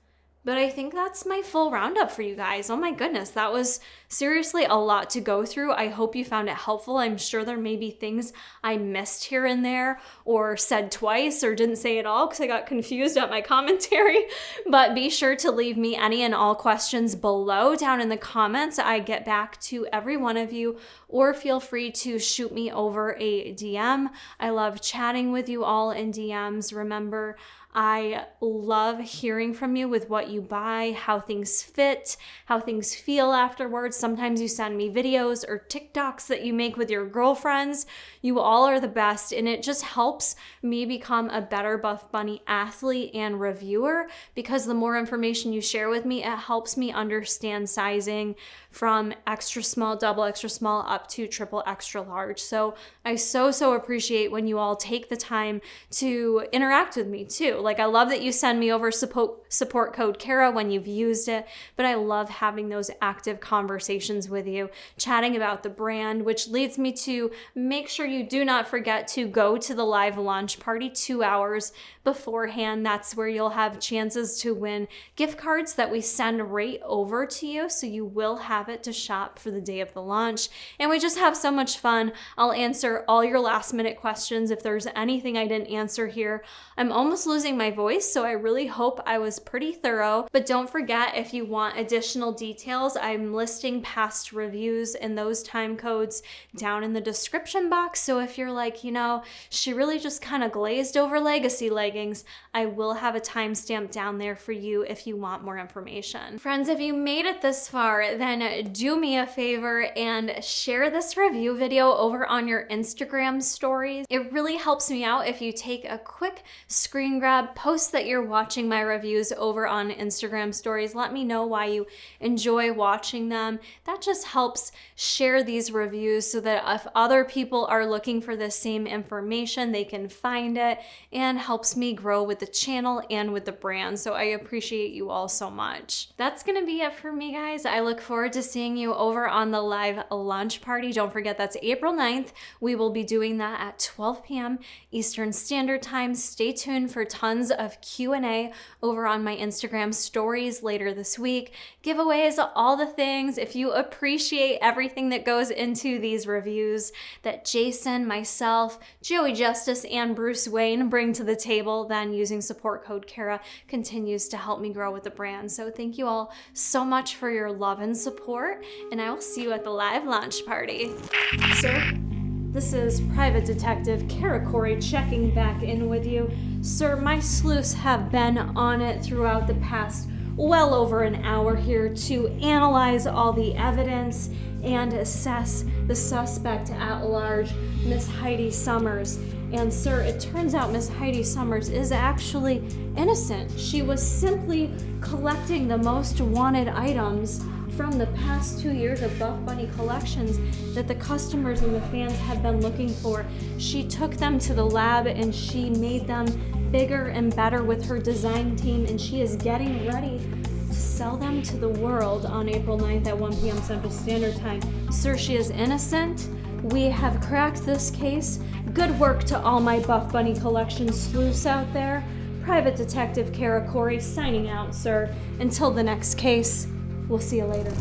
But I think that's my full roundup for you guys. Oh my goodness, that was seriously a lot to go through. I hope you found it helpful. I'm sure there may be things I missed here and there or said twice or didn't say at all because I got confused at my commentary. But be sure to leave me any and all questions below down in the comments. I get back to every one of you, or feel free to shoot me over a DM. I love chatting with you all in DMs. Remember, I love hearing from you with what you buy, how things fit, how things feel afterwards. Sometimes you send me videos or TikToks that you make with your girlfriends. You all are the best, and it just helps me become a better Buff Bunny athlete and reviewer, because the more information you share with me, it helps me understand sizing from extra small, double extra small, up to triple extra large. So I so appreciate when you all take the time to interact with me too. Like, I love that you send me over support code Kara when you've used it, but I love having those active conversations with you, chatting about the brand, which leads me to make sure you do not forget to go to the live launch party 2 hours beforehand. That's where you'll have chances to win gift cards that we send right over to you, so you will have it to shop for the day of the launch. And we just have so much fun. I'll answer all your last minute questions if there's anything I didn't answer here. I'm almost losing my voice, so I really hope I was pretty thorough. But don't forget, if you want additional details, I'm listing past reviews and those time codes down in the description box. So if you're like, you know, she really just kind of glazed over legacy leggings, I will have a timestamp down there for you if you want more information. Friends, if you made it this far, then do me a favor and share this review video over on your Instagram stories. It really helps me out if you take a quick screen grab, post that you're watching my reviews over on Instagram stories. Let me know why you enjoy watching them. That just helps share these reviews so that if other people are looking for the same information, they can find it, and helps me grow with the channel and with the brand. So I appreciate you all so much. That's gonna be it for me, guys. I look forward to seeing you over on the live launch party. Don't forget, that's April 9th. We will be doing that at 12 p.m. Eastern Standard Time. Stay tuned for tons of Q&A over on my Instagram stories later this week. Giveaways, all the things. If you appreciate everything that goes into these reviews that Jason, myself, Joey Justice, and Bruce Wayne bring to the table, then using support code Kara continues to help me grow with the brand. So thank you all so much for your love and support, and I will see you at the live launch party. Sir, this is Private Detective Kara Corey checking back in with you. Sir, my sleuths have been on it throughout the past well over an hour here to analyze all the evidence and assess the suspect at large, Miss Heidi Summers. And sir, it turns out Miss Heidi Summers is actually innocent. She was simply collecting the most wanted items from the past 2 years of Buffbunny collections that the customers and the fans have been looking for. She took them to the lab and she made them bigger and better with her design team, and she is getting ready to sell them to the world on April 9th at 1 p.m. Central Standard Time. Sir, she is innocent. We have cracked this case. Good work to all my Buffbunny Collection sleuths out there. Private Detective Kara Corey signing out, sir. Until the next case, we'll see you later.